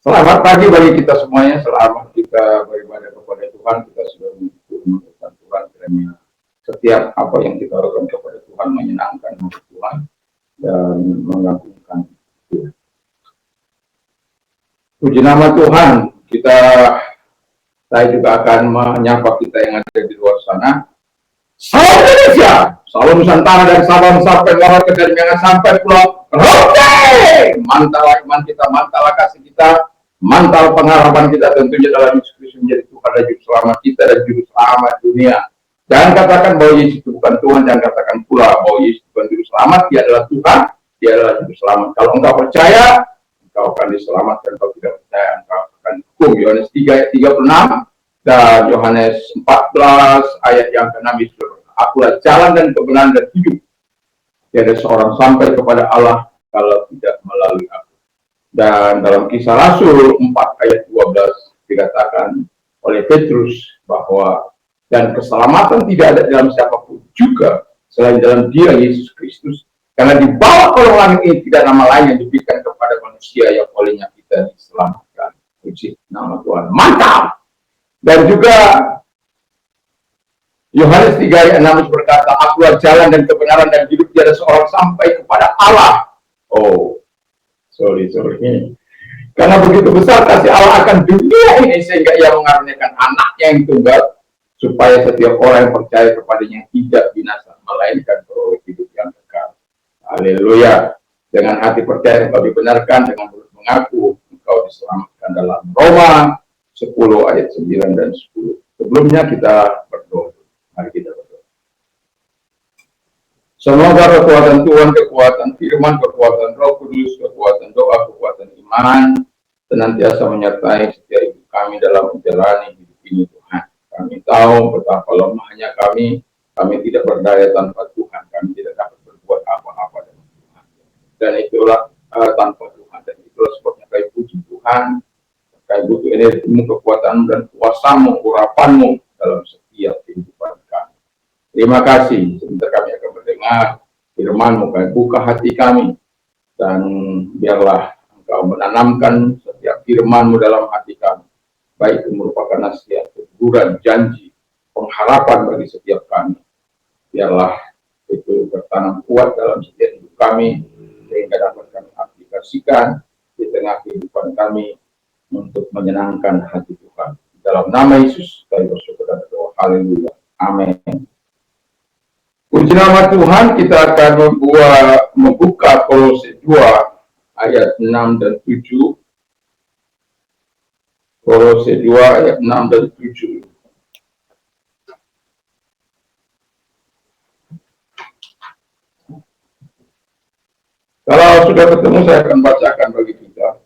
Selamat pagi bagi kita semuanya. Selamat kita beribadah kepada Tuhan. Kita sudah mengucapkan Tuhan kiranya setiap apa yang kita lakukan kepada Tuhan menyenangkan hati Tuhan dan mengagumkan Tuhan. Puji nama Tuhan. Saya juga akan menyapa kita yang ada di luar sana. Salam Indonesia, salam Nusantara dan salam sampai Merauke dan jangan sampai Pulau Rote. Mantal iman kita, mantal kasih kita, mantal pengharapan kita tentunya dalam Yesus Kristus menjadi Tuhan dan Juru Selamat kita dan Juru Selamat dunia. Jangan katakan bahwa Yesus itu bukan Tuhan, jangan katakan pula bahwa Yesus bukan Juru Selamat. Dia adalah Tuhan, Dia adalah Juru Selamat. Kalau engkau percaya, engkau akan diselamatkan. Kalau tidak percaya, engkau akan hukum. Yohanes 3 ayat 36 dan Yohanes 14 ayat yang ke-6. Akulah jalan dan kebenaran dan hidup. Tiada seorang sampai kepada Allah kalau tidak melalui aku. Dan dalam Kisah Rasul 4 ayat 12 dikatakan oleh Petrus bahwa dan keselamatan tidak ada dalam siapapun juga selain dalam Dia Yesus Kristus. Karena di bawah kolong langit ini tidak nama lain yang diberikan kepada manusia yang olehnya kita diselamatkan. Puji nama Tuhan. Mantap! Dan juga Yohanes 3 ayat 6 berkata, akulah jalan dan kebenaran dan hidup, tiada seorang sampai kepada Allah. Oh, sorry. Karena begitu besar kasih Allah akan dunia ini sehingga Ia mengaruniakan anaknya yang tunggal supaya setiap orang yang percaya kepadanya tidak binasa melainkan beroleh hidup yang kekal. Haleluya. Dengan hati percaya engkau dibenarkan, dengan mulut mengaku engkau diselamatkan dalam Roma 10 ayat 9 dan 10. Sebelumnya kita berdoa. Mari kita berdoa. Semoga kekuatan Tuhan, kekuatan firman, kekuatan Roh Kudus, kekuatan doa, kekuatan iman senantiasa menyertai setiap hidup kami dalam menjalani hidup ini Tuhan. Kami tahu betapa lemahnya kami tidak berdaya tanpa Tuhan, kami tidak dapat berbuat apa-apa dengan Tuhan. Dan itulah tanpa Tuhan, dan itulah sebabnya kami puji Tuhan. Kami butuh energimu, kekuatanmu, dan kuasamu, urapanmu dalam setiap kehidupan kami. Terima kasih. Sebentar kami akan mendengar firman-Mu, kami buka hati kami, dan biarlah Engkau menanamkan setiap firman-Mu dalam hati kami. Baik itu merupakan nasihat, teguran, janji, pengharapan bagi setiap kami. Biarlah itu bertanam kuat dalam setiap hidup kami, sehingga dapat kami aplikasikan di tengah kehidupan kami, untuk menyenangkan hati Tuhan. Dalam nama Yesus kami bersyukur dan berdoa. Haleluya. Amin. Puji nama Tuhan, kita akan membuka Kolose 2 ayat 6 dan 7. Kolose 2 ayat 6 dan 7. Kalau sudah ketemu, saya akan bacakan bagi kita.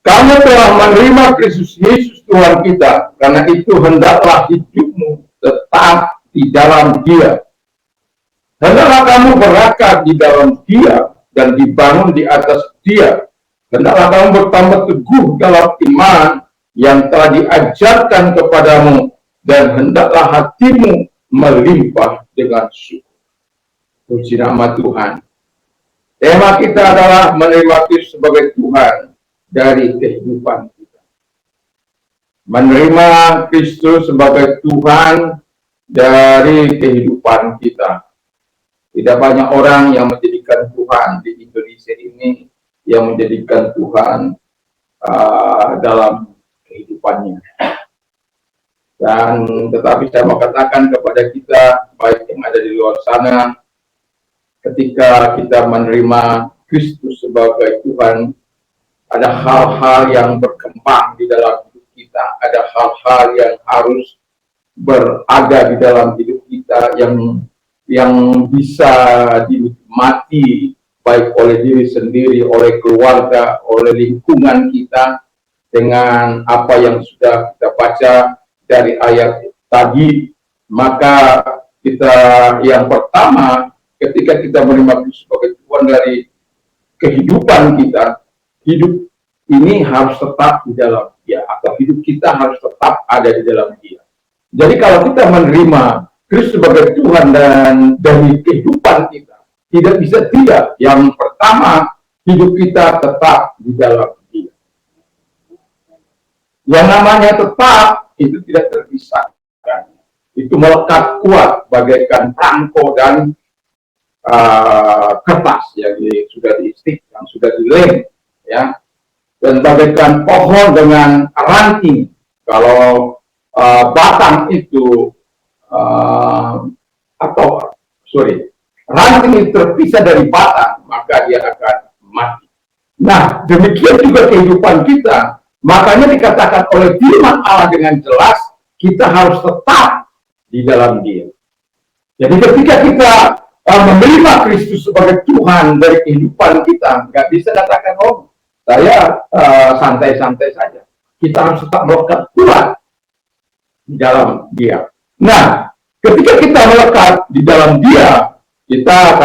Kamu telah menerima Kristus Yesus Tuhan kita, karena itu hendaklah hidupmu tetap di dalam Dia. Hendaklah kamu berakar di dalam Dia dan dibangun di atas Dia. Hendaklah kamu bertambah teguh dalam iman yang telah diajarkan kepadamu, dan hendaklah hatimu melimpah dengan syukur. Puji nama Tuhan. Tema kita adalah menerima Kristus sebagai Tuhan dari kehidupan kita. Menerima Kristus sebagai Tuhan dari kehidupan kita. Tidak banyak orang yang menjadikan Tuhan di Indonesia ini, yang menjadikan Tuhan dalam kehidupannya. Dan tetapi saya mau katakan kepada kita, baik yang ada di luar sana, ketika kita menerima Kristus sebagai Tuhan, ada hal-hal yang berkembang di dalam hidup kita, ada hal-hal yang harus berada di dalam hidup kita yang bisa dinikmati baik oleh diri sendiri, oleh keluarga, oleh lingkungan kita, dengan apa yang sudah kita baca dari ayat tadi. Maka kita yang pertama, ketika kita menerima Kristus sebagai Tuhan dari kehidupan kita, hidup ini harus tetap di dalam Dia, atau hidup kita harus tetap ada di dalam Dia. Jadi kalau kita menerima Kristus sebagai Tuhan dan dari kehidupan kita, tidak bisa tidak. Yang pertama, hidup kita tetap di dalam Dia. Yang namanya tetap itu tidak terpisahkan. Itu melekat kuat bagaikan perangko dan kertas yang sudah diistik, yang sudah dilem, ya, dan bagaikan pohon dengan ranting. Kalau batang itu ranting itu terpisah dari batang, maka dia akan mati. Nah, demikian juga kehidupan kita. Makanya dikatakan oleh firman Allah dengan jelas, kita harus tetap di dalam Dia. Jadi ketika kita menerima Kristus sebagai Tuhan dari kehidupan kita, nggak bisa katakan, oh, saya santai-santai saja. Kita harus tetap melekat kuat di dalam Dia. Nah, ketika kita melekat di dalam Dia, kita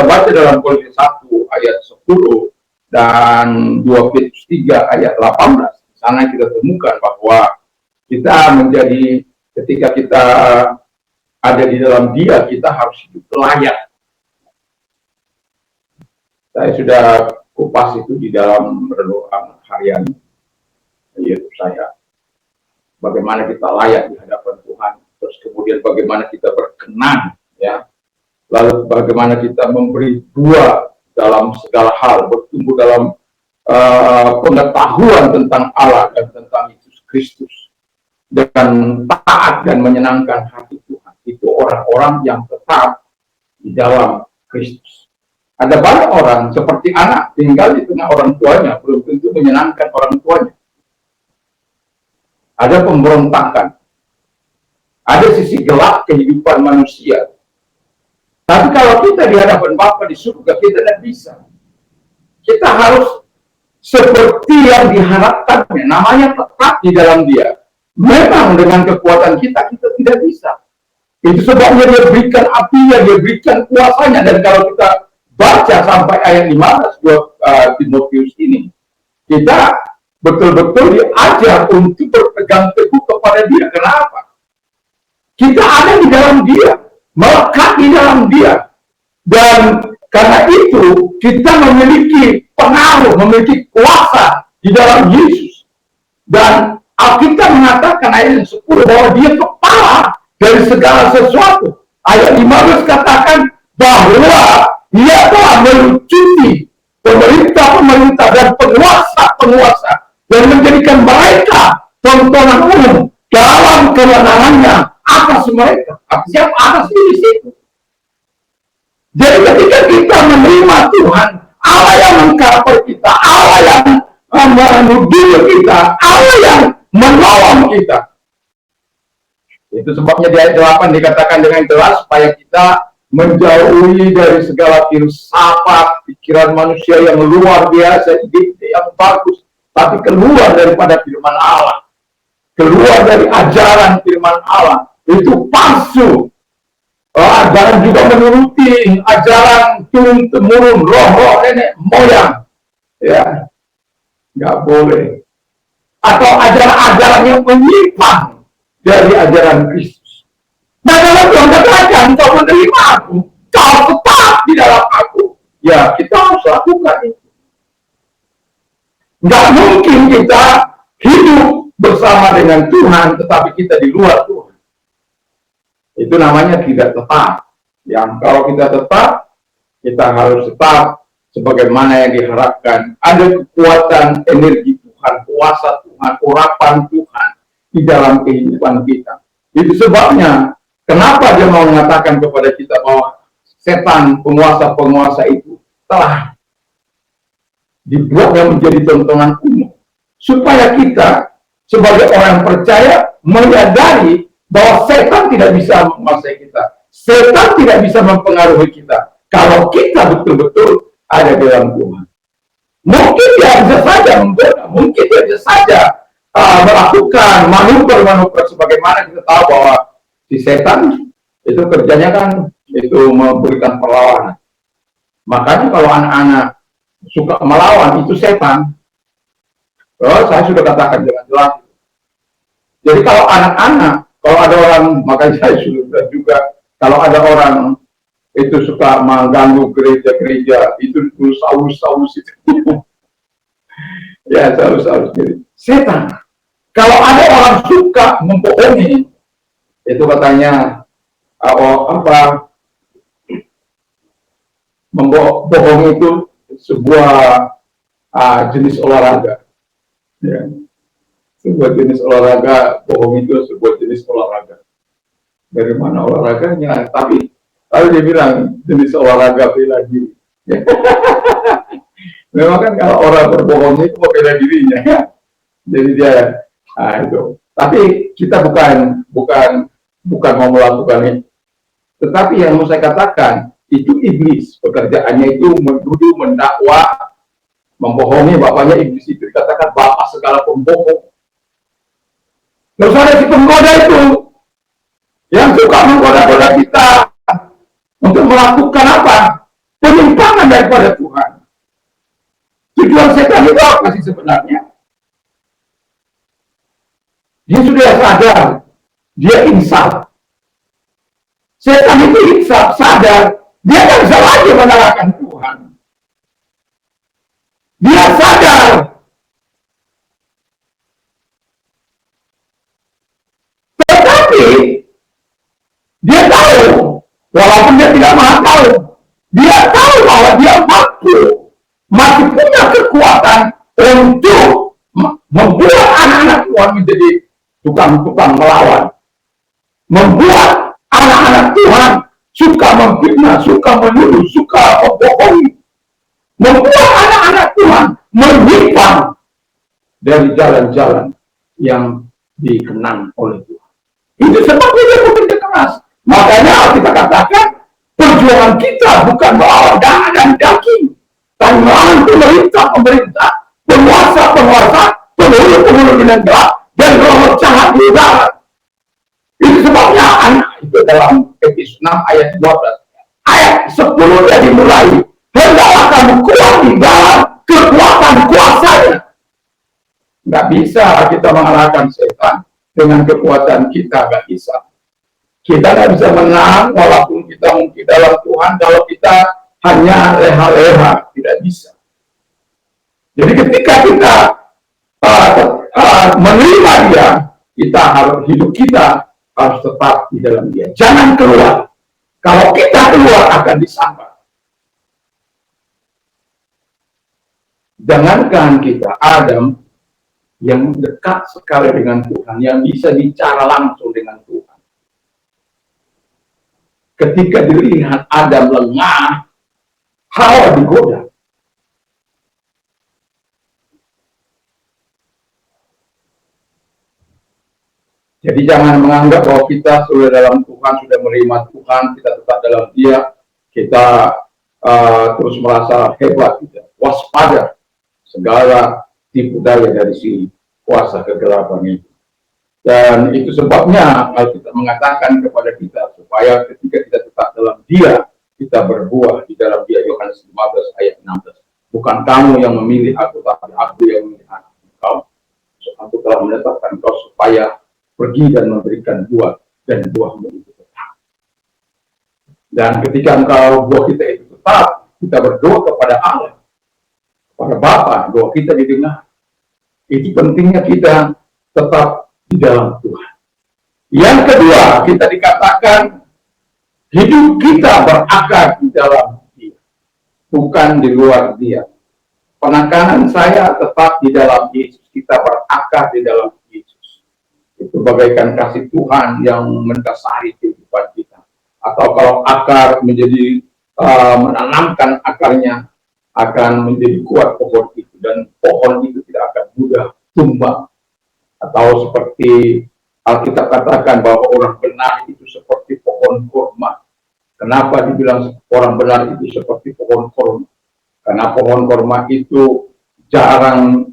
baca dalam Kolose 1 ayat 10 dan 2 Petrus 3 ayat 18. Di sana kita temukan bahwa kita menjadi, ketika kita ada di dalam Dia, kita harus hidup layak. Saya sudah kupas itu di dalam renungan harian YouTube saya. Bagaimana kita layak di hadapan Tuhan, terus kemudian bagaimana kita berkenan, ya. Lalu bagaimana kita memberi buah dalam segala hal, bertumbuh dalam pengetahuan tentang Allah dan tentang Yesus Kristus, dan taat dan menyenangkan hati Tuhan. Itu orang-orang yang tetap di dalam Kristus. Ada banyak orang seperti anak tinggal di tengah orang tuanya, belum tentu menyenangkan orang tuanya. Ada pemberontakan, ada sisi gelap kehidupan manusia. Tapi kalau kita di hadapan Bapa di surga, kita tidak bisa. Kita harus seperti yang diharapkannya, namanya tetap di dalam Dia. Memang dengan kekuatan kita tidak bisa. Itu sebabnya Dia berikan apinya, Dia berikan kuasanya. Dan kalau kita baca sampai ayat 15 Timotius ini, kita betul-betul diajar untuk berpegang teguh kepada Dia. Kenapa? Kita ada di dalam Dia, melekat di dalam Dia. Dan karena itu kita memiliki pengaruh, memiliki kuasa di dalam Yesus. Dan Alkitab mengatakan ayat 10 bahwa Dia kepala dari segala sesuatu. Ayat 15 katakan bahwa Dia telah melucuti pemerintah-pemerintah dan penguasa-penguasa dan menjadikan mereka tontonan umum dalam kewenangannya atas mereka. Siapa atas di situ? Jadi ketika kita menerima Tuhan, Allah yang mengcover kita, Allah yang menuduh kita, Allah yang menolong kita. Itu sebabnya di ayat 8 dikatakan dengan jelas supaya kita menjauhi dari segala filsafat, pikiran manusia yang luar biasa, ide yang bagus, tapi keluar daripada firman Allah, keluar dari ajaran firman Allah, itu palsu. Dan juga menuruti ajaran turun-temurun, roh-roh nenek moyang, ya, nggak boleh. Atau ajaran-ajaran yang menyimpang dari ajaran Kristus. Nah, kalau Tuhan katakan kau menerima aku, kau tetap di dalam aku, ya kita harus lakukan itu. Nggak mungkin kita hidup bersama dengan Tuhan, tetapi kita di luar Tuhan. Itu namanya tidak tetap. Yang kalau kita tetap, kita harus tetap sebagaimana yang diharapkan. Ada kekuatan energi Tuhan, kuasa Tuhan, urapan Tuhan di dalam kehidupan kita. Itu sebabnya kenapa Dia mau mengatakan kepada kita bahwa setan, penguasa-penguasa itu telah dibuatnya menjadi tontonan umum. Supaya kita sebagai orang percaya menyadari bahwa setan tidak bisa menguasai kita. Setan tidak bisa mempengaruhi kita. Kalau kita betul-betul ada di dalam Tuhan. Mungkin dia bisa saja memgoda, mungkin dia bisa saja melakukan manuver-manuver sebagaimana kita tahu bahwa si setan itu kerjanya kan itu memberikan perlawanan. Makanya kalau anak-anak suka melawan itu setan. Saya sudah katakan dengan jelas. Jadi kalau anak-anak, kalau ada orang, makanya saya sudah juga, kalau ada orang itu suka mengganggu gereja-gereja, itu Saulus itu. Ya, Saulus jadi setan. Kalau ada orang suka membohongi, itu katanya membohongi itu sebuah jenis olahraga. Ya. Sebuah jenis olahraga, bohong itu sebuah jenis olahraga. Dari mana olahraganya? Tapi dia bilang jenis olahraga bela diri. Memang kan kalau orang berbohong itu bela dirinya, ya. Jadi dia itu. Tapi kita bukan mau melakukan ini. Tetapi yang mau saya katakan itu iblis. Pekerjaannya itu menuduh, mendakwa, membohongi. Bapaknya iblis itu dikatakan bapak segala pembohong. Terus ada si penggoda itu yang suka menggoda-goda kita untuk melakukan apa? Penyimpangan daripada Tuhan. Tujuan setan itu apa sih sebenarnya? Dia sudah sadar, dia insaf. Setan itu insaf, sadar, dia tidak bisa lagi mengalahkan Tuhan. Dia sadar, tetapi dia tahu, walaupun dia tidak maha tahu, dia tahu bahwa dia masih punya kekuatan untuk membuat anak-anak Tuhan menjadi tukang-tukang melawan, membuat anak-anak Tuhan suka memfitnah, suka menuduh, suka membohongi, membuat anak-anak Tuhan menyimpang dari jalan-jalan yang dikenang oleh Tuhan. Itu sebabnya dia bekerja keras. Makanya kita katakan perjuangan kita bukan melawan darah dan daging, tapi melawan pemerintah, penguasa, penghulu dengan gelap, dan roh jahat di udara. Itu sebabnya anak itu dalam Efesus 6 ayat 12. Ayat 10 nya dimulai. Hendaklah kamu kuat di dalam kekuatan kuasanya. Nggak bisa kita mengalahkan setan dengan kekuatan kita, nggak bisa. Kita nggak bisa menang walaupun kita mungkin dalam Tuhan kalau kita hanya leha-leha, tidak bisa. Jadi ketika kita menerima dia, hidup kita harus tetap di dalam dia. Jangan keluar. Kalau kita keluar akan disambar. Jangankan kita, Adam yang dekat sekali dengan Tuhan, yang bisa bicara langsung dengan Tuhan. Ketika dilihat Adam lengah, Hawa digoda. Jadi jangan menganggap bahwa kita sudah dalam Tuhan, sudah menerima Tuhan, kita tetap dalam dia, kita terus merasa hebat, kita waspada segala tipu daya dari si kuasa kegelapan itu. Dan itu sebabnya kita mengatakan kepada kita supaya ketika kita tetap dalam dia, kita berbuah di dalam dia. Yohanes 15 ayat 16. Bukan kamu yang memilih aku, tapi aku yang memilih engkau. Aku telah menetapkan engkau supaya pergi dan memberikan buah, dan buahmu itu tetap. Dan ketika engkau buah kita itu tetap, kita berdoa kepada Allah, kepada Bapa, doa kita didengar. Itu pentingnya kita tetap di dalam Tuhan. Yang kedua, kita dikatakan hidup kita berakar di dalam dia, bukan di luar dia. Penekanan saya tetap di dalam Yesus, kita berakar di dalam Yesus. Itu bagaikan kasih Tuhan yang mendasari kehidupan kita. Atau kalau akar menjadi menanamkan akarnya, akan menjadi kuat pohon itu, dan pohon itu tidak akan mudah tumbang. Atau seperti Alkitab katakan bahwa orang benar itu seperti pohon kurma. Kenapa dibilang orang benar itu seperti pohon kurma? Karena pohon kurma itu jarang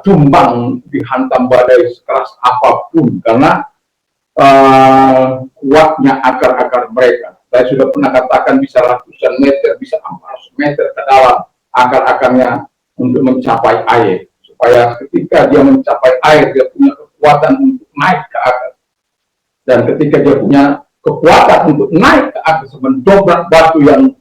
tumbang dihantam badai sekeras apapun, karena kuatnya akar-akar mereka. Saya sudah pernah katakan bisa ratusan meter, bisa 400 meter ke dalam akar-akarnya untuk mencapai air. Supaya ketika dia mencapai air, dia punya kekuatan untuk naik ke atas. Dan ketika dia punya kekuatan untuk naik ke atas, mendobrak batu yang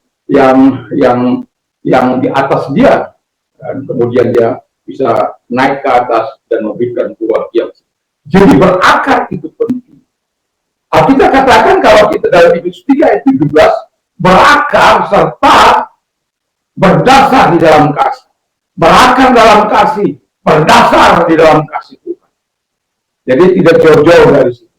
di atas dia, dan kemudian dia bisa naik ke atas dan memberikan buah yang jadi berakar. Itu penting. Kita katakan kalau kita dalam Efesus 3 ayat 17, berakar serta berdasar di dalam kasih, berakar dalam kasih, berdasar di dalam kasih Tuhan. Jadi tidak jauh-jauh dari situ.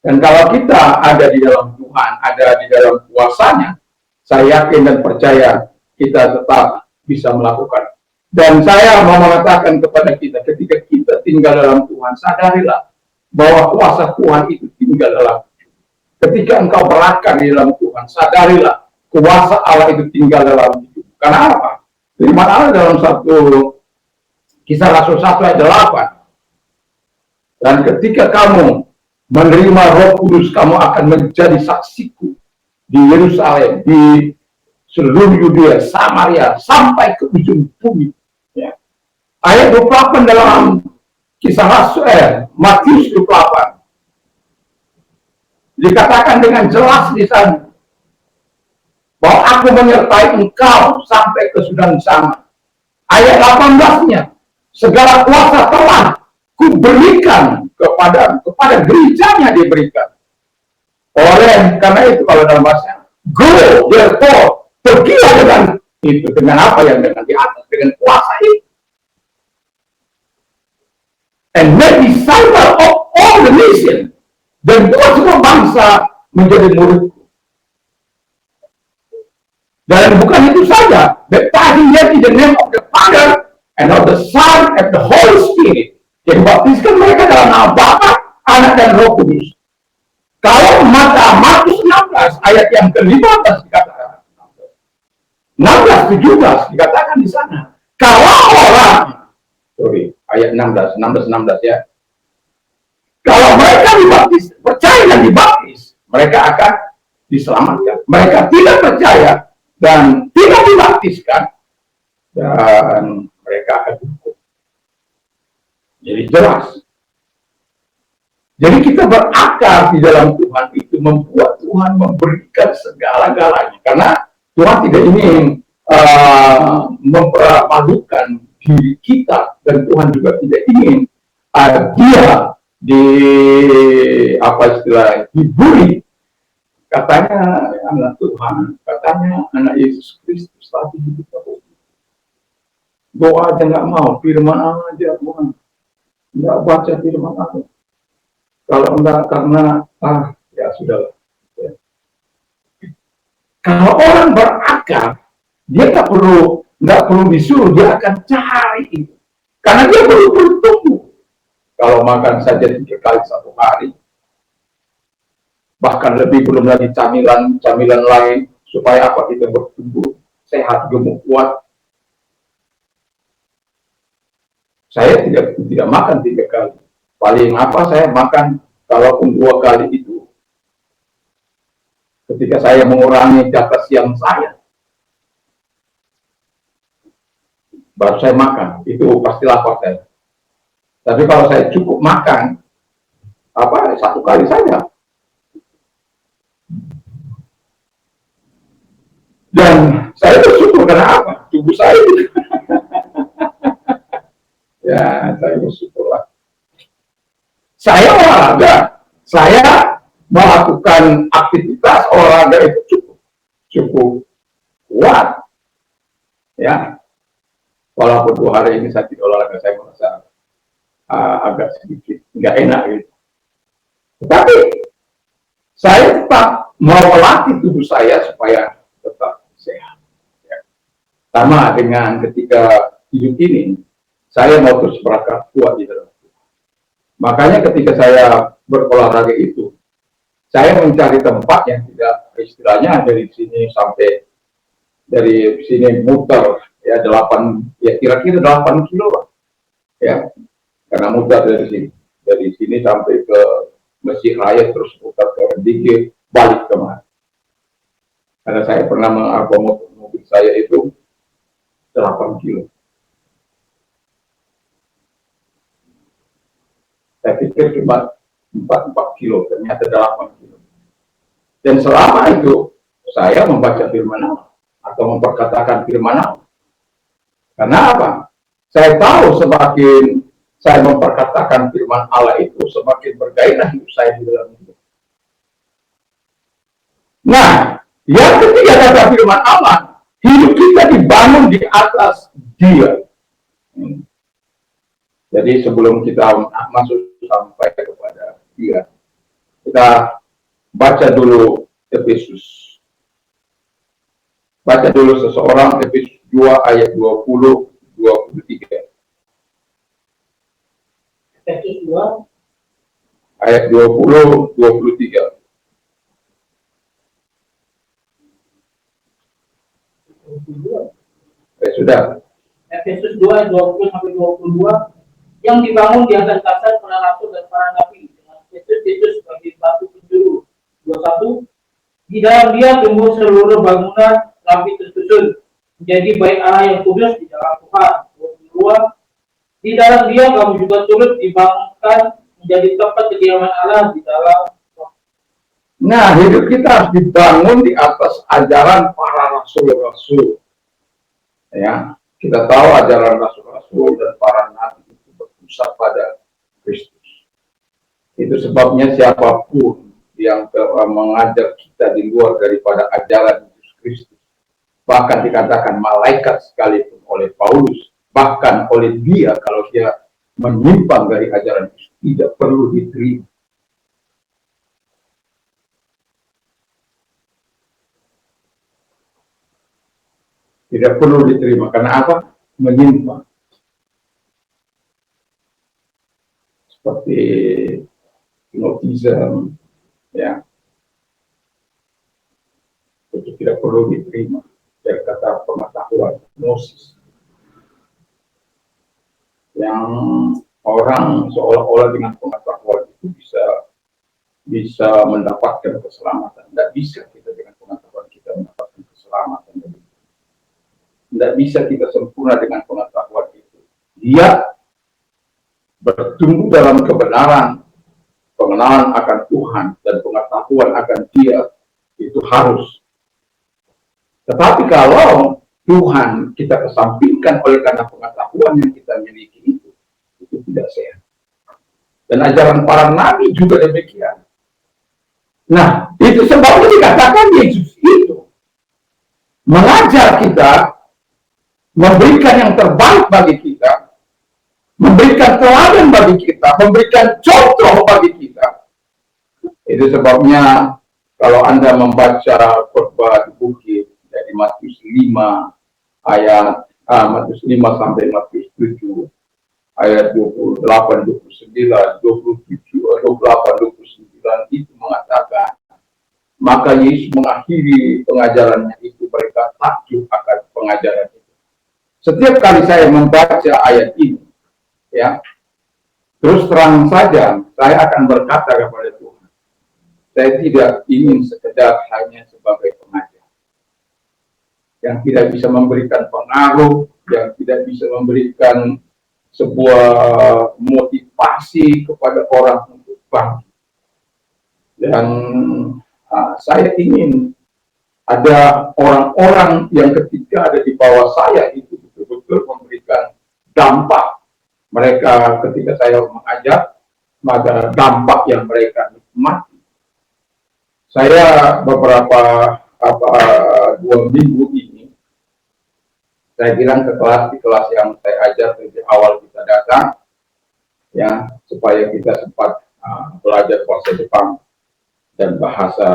Dan kalau kita ada di dalam Tuhan, ada di dalam kuasanya, saya yakin dan percaya kita tetap bisa melakukan. Dan saya mau mengatakan kepada kita, ketika kita tinggal dalam Tuhan, sadarilah bahwa kuasa Tuhan itu tinggal dalam. Ketika engkau berakar di dalam Tuhan, sadarilah kuasa Allah itu tinggal dalam hidup. Karena apa? Firman Allah dalam satu Kisah Rasul 1 ayat 8. Dan ketika kamu menerima Roh Kudus, kamu akan menjadi saksiku di Yerusalem, di seluruh Yudea, Samaria, sampai ke ujung bumi. Ya. Ayat 28 dalam Kisah Rasul Matius 28 dikatakan dengan jelas di sana bahwa aku menyertai engkau sampai kesudahan zaman. Ayat 18-nya, segala kuasa telah kuberikan kepada gerejanya diberikan. Karena itu kalau dalam bahasa go, therefore, pergilah dengan apa yang dengan di atas, dengan kuasa itu. And make disciple of all the nation. Dan buat semua bangsa menjadi muridku. Dan bukan itu saja, baptizing them in the name of the Father and of the Son and the Holy Spirit. Jadi baptiskan mereka dalam nama Bapa, Anak dan Roh Kudus. Kalau Matius 16 ayat yang ke-15 dikatakan, 16-17 dikatakan di sana, kalau orang, ayat 16 ya, kalau mereka dibaptis, percaya dan dibaptis, mereka akan diselamatkan. Mereka tidak percaya dan tidak dibaptiskan, dan mereka akan dihukum. Jadi jelas. Jadi kita berakar di dalam Tuhan itu membuat Tuhan memberikan segala-galanya. Karena Tuhan tidak ingin mempermalukan diri kita, dan Tuhan juga tidak ingin dia dibully. Katanya anak Tuhan, katanya anak Yesus Kristus, tapi hidup aku. Doa aja nggak mau, firman aja Tuhan, nggak baca firman aku. Kalau enggak karena ya sudah. Ya. Kalau orang berakar, dia nggak perlu disuruh, dia akan cari itu, karena dia perlu bertumbuh. Kalau makan saja 3 kali satu hari, bahkan lebih, belum lagi camilan lain, supaya apa, kita bertumbuh sehat, gemuk, kuat. Saya tidak makan 3 kali. Paling apa saya makan, kalaupun 2 kali itu, ketika saya mengurangi jatah siang saya, baru saya makan, itu pasti lapar saya. Tapi kalau saya cukup makan, 1 kali saja. Dan saya bersyukur karena apa? Tubuh saya ya, saya bersyukurlah. Saya olahraga, saya melakukan aktivitas olahraga itu cukup kuat, ya. Walaupun 2 hari ini saya tidak olahraga, saya merasa agak sedikit nggak enak gitu. Tetapi saya tetap mau melatih tubuh saya supaya tetap sehat. Ya. Sama dengan ketika hidup ini, saya mau terus berakar kuat di dalam. Makanya ketika saya berolahraga itu, saya mencari tempat yang tidak, istilahnya dari sini muter ya kira-kira 8 kilo lah, ya, karena muter dari sini sampai ke Masjid Raya, terus muter ke Rendike, balik kemana. Karena saya pernah mengakomodir mobil saya itu 8 kilo. Saya pikir cuma 4 kilo, ternyata 8 kilo. Dan selama itu saya membaca firman Allah atau memperkatakan firman Allah. Karena apa? Saya tahu semakin saya memperkatakan firman Allah itu, semakin bergairah hidup saya di dalam hidup. Nah, yang ketiga kata firman Allah, hidup kita dibangun di atas Dia. Jadi sebelum kita masuk sampai kepada Dia, kita baca dulu Efesus. Baca dulu seseorang Efesus 2 ayat 20-23. Efesus 2 ayat 20-23. Sudah. Efesus 2 ayat 20-22 yang dibangun di atas dasar para rasul dan para nabi dengan Kristus sebagai batu penjuru. 21 di dalam Dia tumbuh seluruh bangunan rapi tersusun menjadi bait Allah yang kudus di dalam Tuhan. 22 di dalam Dia kamu juga turut dibangunkan menjadi tempat kediaman Allah di dalam. Nah, hidup kita harus dibangun di atas ajaran para rasul-rasul. Ya, kita tahu ajaran rasul-rasul dan para nabi itu berpusat pada Kristus. Itu sebabnya siapapun yang mengajak kita di luar daripada ajaran Yesus Kristus, bahkan dikatakan malaikat sekalipun oleh Paulus, bahkan oleh dia kalau dia menyimpang dari ajaran Yesus, tidak perlu diterima. Tidak perlu diterima. Karena apa? Menyimpang. Seperti gnotisisme, ya. Itu tidak perlu diterima. Dari kata pengetahuan, gnosis. Yang orang seolah-olah dengan pengetahuan itu bisa mendapatkan keselamatan. Tidak bisa kita dengan pengetahuan kita mendapatkan keselamatan. Tidak bisa kita sempurna dengan pengetahuan itu. Dia bertumbuh dalam kebenaran, pengenalan akan Tuhan, dan pengetahuan akan Dia, itu harus. Tetapi kalau Tuhan kita kesampingkan oleh karena pengetahuan yang kita miliki itu tidak sehat. Dan ajaran para nabi juga demikian. Nah, itu sebabnya dikatakan Yesus itu mengajar kita, memberikan yang terbaik bagi kita, memberikan teladan bagi kita, memberikan contoh bagi kita. Itu sebabnya kalau Anda membaca khotbah di bukit dari Matius 5 ayat Matius 5 sampai Matius 7 ayat 28, 29, 27, 28, 29 itu mengatakan, maka Yesus mengakhiri pengajarannya itu, mereka takjub akan pengajaran itu. Setiap kali saya membaca ayat ini, ya, terus terang saja, saya akan berkata kepada Tuhan, saya tidak ingin sekedar hanya sebagai pengajar, yang tidak bisa memberikan pengaruh, yang tidak bisa memberikan sebuah motivasi kepada orang untuk bangkit. Dan saya ingin ada orang-orang yang ketika ada di bawah saya itu betul-betul memberikan dampak. Mereka ketika saya mengajar, maka dampak yang mereka nikmati. Saya beberapa 2 minggu ini, saya bilang ke kelas, di kelas yang saya ajar dari awal kita datang, ya, supaya kita sempat belajar bahasa Jepang dan bahasa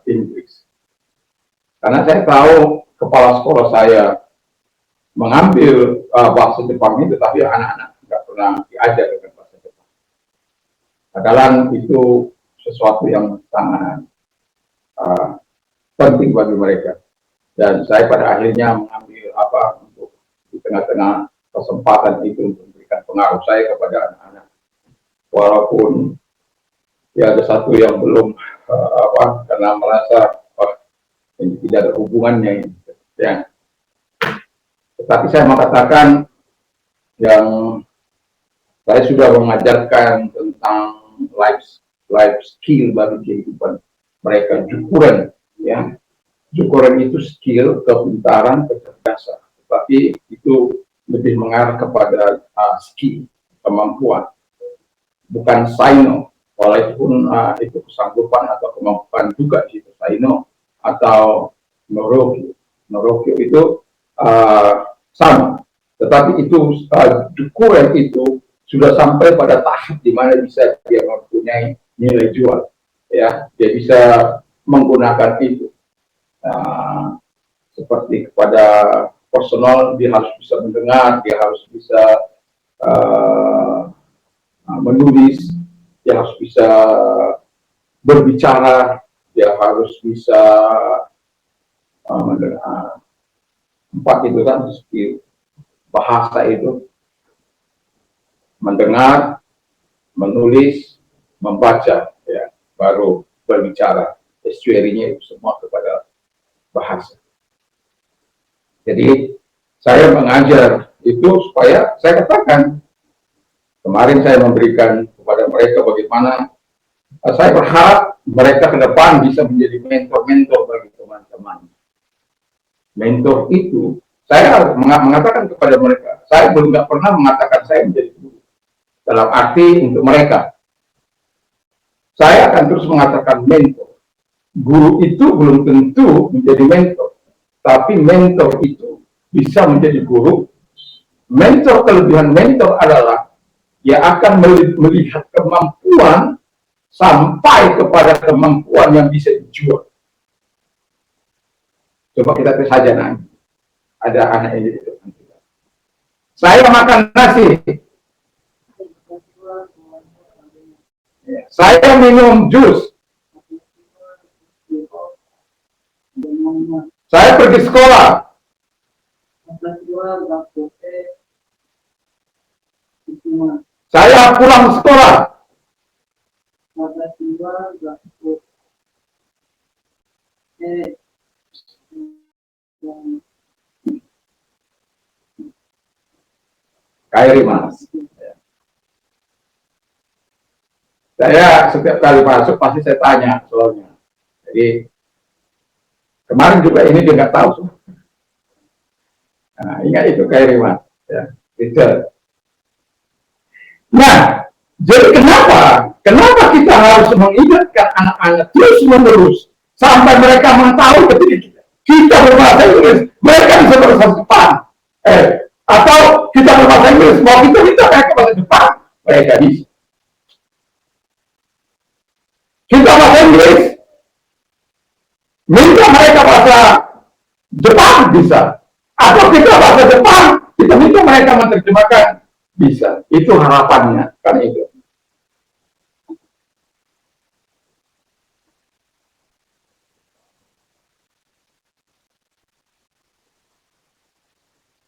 Inggris. Karena saya tahu kepala sekolah saya mengambil bahasa Jepang itu, tapi anak-anak tidak pernah diajar dengan bahasa Jepang. Padahal itu sesuatu yang sangat penting bagi mereka. Dan saya pada akhirnya mengambil untuk di tengah-tengah kesempatan itu untuk memberikan pengaruh saya kepada anak-anak. Walaupun ya ada satu yang belum karena merasa ini tidak ada hubungannya ini, ya. Tetapi saya mengatakan yang saya sudah mengajarkan tentang life life skill bagi kehidupan mereka. Jukuran, ya, jukuran itu skill, kepintaran, kecerdasan, tapi itu lebih mengarah kepada skill, kemampuan, bukan saino. Walaupun itu kesanggupan atau kemampuan juga itu saino atau norokyo. Norokyo itu sama, tetapi itu jukuran itu sudah sampai pada tahap di mana bisa dia mempunyai nilai jual, ya, dia bisa menggunakan itu seperti kepada personal, dia harus bisa mendengar, dia harus bisa menulis, dia harus bisa berbicara, dia harus bisa mendengar. Empat itu kan skill bahasa itu: mendengar, menulis, membaca, ya, baru berbicara. Estuarinya itu semua kepada bahasa. Jadi saya mengajar itu supaya saya katakan, kemarin saya memberikan kepada mereka bagaimana saya berharap mereka ke depan bisa menjadi mentor-mentor bagi teman-teman. Mentor itu, saya mengatakan kepada mereka, saya belum nggak pernah mengatakan saya menjadi guru. Dalam arti untuk mereka, saya akan terus mengatakan mentor. Guru itu belum tentu menjadi mentor, tapi mentor itu bisa menjadi guru. Mentor, kelebihan mentor adalah dia akan melihat kemampuan sampai kepada kemampuan yang bisa dijual. Coba kita tes saja nanti. Ada anak ini di depan kita. Saya makan nasi. Saya minum jus. Saya pergi sekolah. Saya pulang sekolah. Kairi Mas. Saya setiap kali masuk pasti saya tanya soalnya. Jadi kemarin juga ini dia nggak tahu. Nah, ingat itu Kairi Mas. Ya, Richard. Nah, jadi kenapa kita harus mengingatkan anak-anak terus menerus sampai mereka mengetahui ketika kita berbahasa Inggris, mereka bisa berbahasa Jepang. Atau kita berbahasa Inggris, mau kita minta mereka bahasa Jepang, mereka bisa. Kita bahasa Inggris, minta mereka bahasa Jepang bisa. Atau kita bahasa Jepang, kita minta mereka menerjemahkan, bisa. Itu harapannya, kan itu.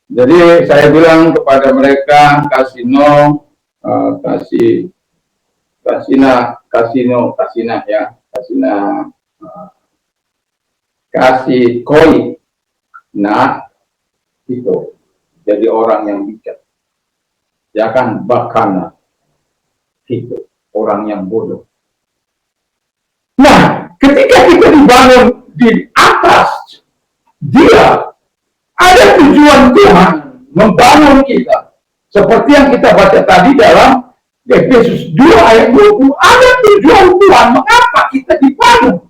Jadi saya bilang kepada mereka, kasino ya, kasih koi, nah itu jadi orang yang bijak, ya kan, bakana itu orang yang bodoh. Nah, ketika kita dibangun di atas dia, ada tujuan Tuhan membangun kita. Seperti yang kita baca tadi dalam Efesus 2 ayat 20, ada tujuan Tuhan mengapa kita dibangun.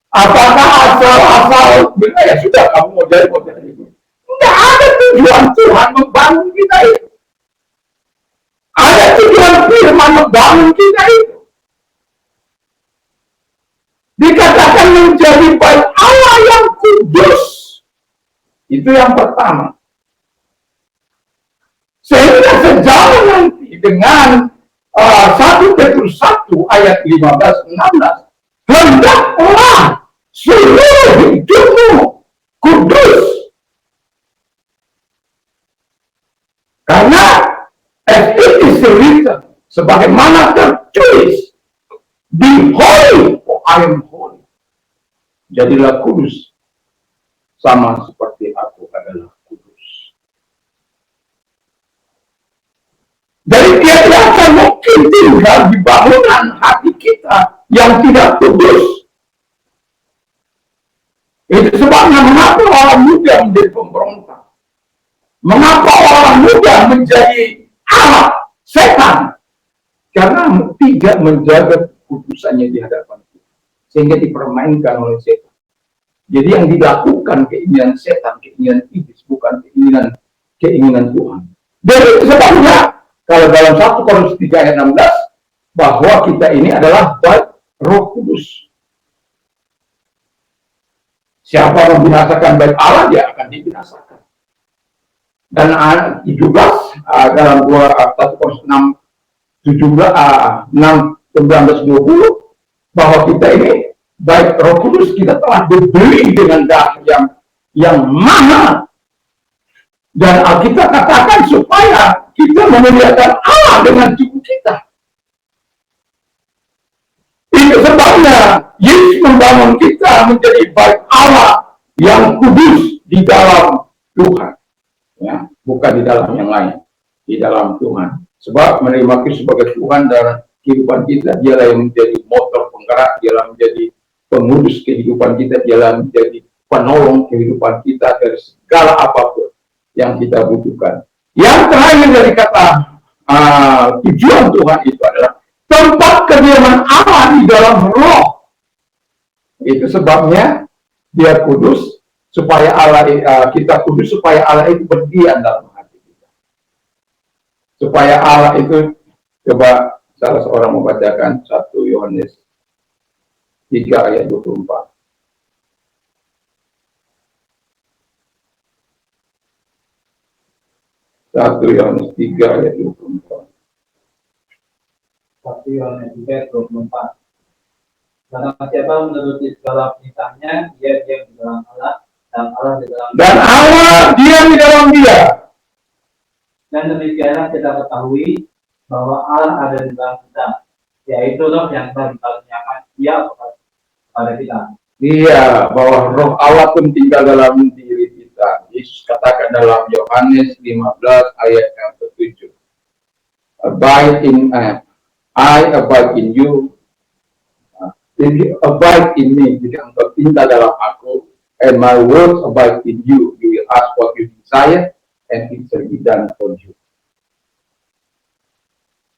Apakah asal-asal benar ya sudah kamu mau jadi itu? Tidak, ada tujuan Tuhan membangun kita itu. Ada tujuan firman membangun kita itu. Dikatakan menjadi bait Allah yang kudus. Itu yang pertama. Sehingga sejalan nanti dengan 1 Petrus 1 ayat 15-16, hendaklah seluruh hidupmu kudus. Karena as it is written, sebagaimana tertulis, be holy, for I am holy. Jadilah kudus, sama seperti aku adalah kudus. Dari dia tidak akan mungkin tinggal di bangunan hati kita yang tidak kudus. Itu sebabnya mengapa orang muda menjadi pemberontak. Mengapa orang muda menjadi alat setan? Karena tidak menjaga kekudusannya di hadapan Tuhan, sehingga dipermainkan oleh setan. Jadi yang dilakukan keinginan setan, keinginan iblis, bukan keinginan Tuhan. Dan itu sebabnya kalau dalam 1 Korintus 3 ayat 16 bahwa kita ini adalah bait Roh Kudus. Siapa membinasakan bait Allah, dia akan dibinasakan. Dan 17 dalam 1 Korintus 19-20 bahwa kita ini baik Roh Kudus kita telah dibeli dengan darah yang mahal, dan Alkitab katakan supaya kita memuliakan Allah dengan tubuh kita. Itu sebabnya Yesus membangun kita menjadi baik Allah yang kudus di dalam Tuhan, ya, bukan di dalam yang lain, di dalam Tuhan. Sebab menerima Kristus sebagai Tuhan dalam kehidupan kita, dialah yang menjadi motor penggerak, dialah menjadi pengurus kehidupan kita, dialah menjadi penolong kehidupan kita dari segala apapun yang kita butuhkan. Yang terakhir dari kata tujuan Tuhan itu adalah tempat kediaman Allah di dalam Roh. Itu sebabnya dia kudus, supaya Allah kita kudus, supaya Allah itu berdiam dalam hati kita. Supaya Allah itu, coba salah seorang membacakan 1 Yohanes 3 ayat 24. 1 Yohanes 3 ayat 24. 1 Yohanes 3 ayat 24. Karena siapa menuruti segala perintahnya, dia diam di dalam Allah, dan Allah di dalam dia. Dan Allah diam di dalam dia. Dan demikianlah kita ketahui bahwa Allah ada di dalam kita, yaitu Roh yang telah dikaruniakan Dia kepada kita. Iya, bahwa Roh Allah pun tinggal dalam diri kita. Yesus katakan dalam Yohanes 15 ayat yang ke-7. Abide in I abide in you. Abide in me, jika engkau tinggal dalam aku, and my words abide in you. You will ask what you desire, and it shall be done for you.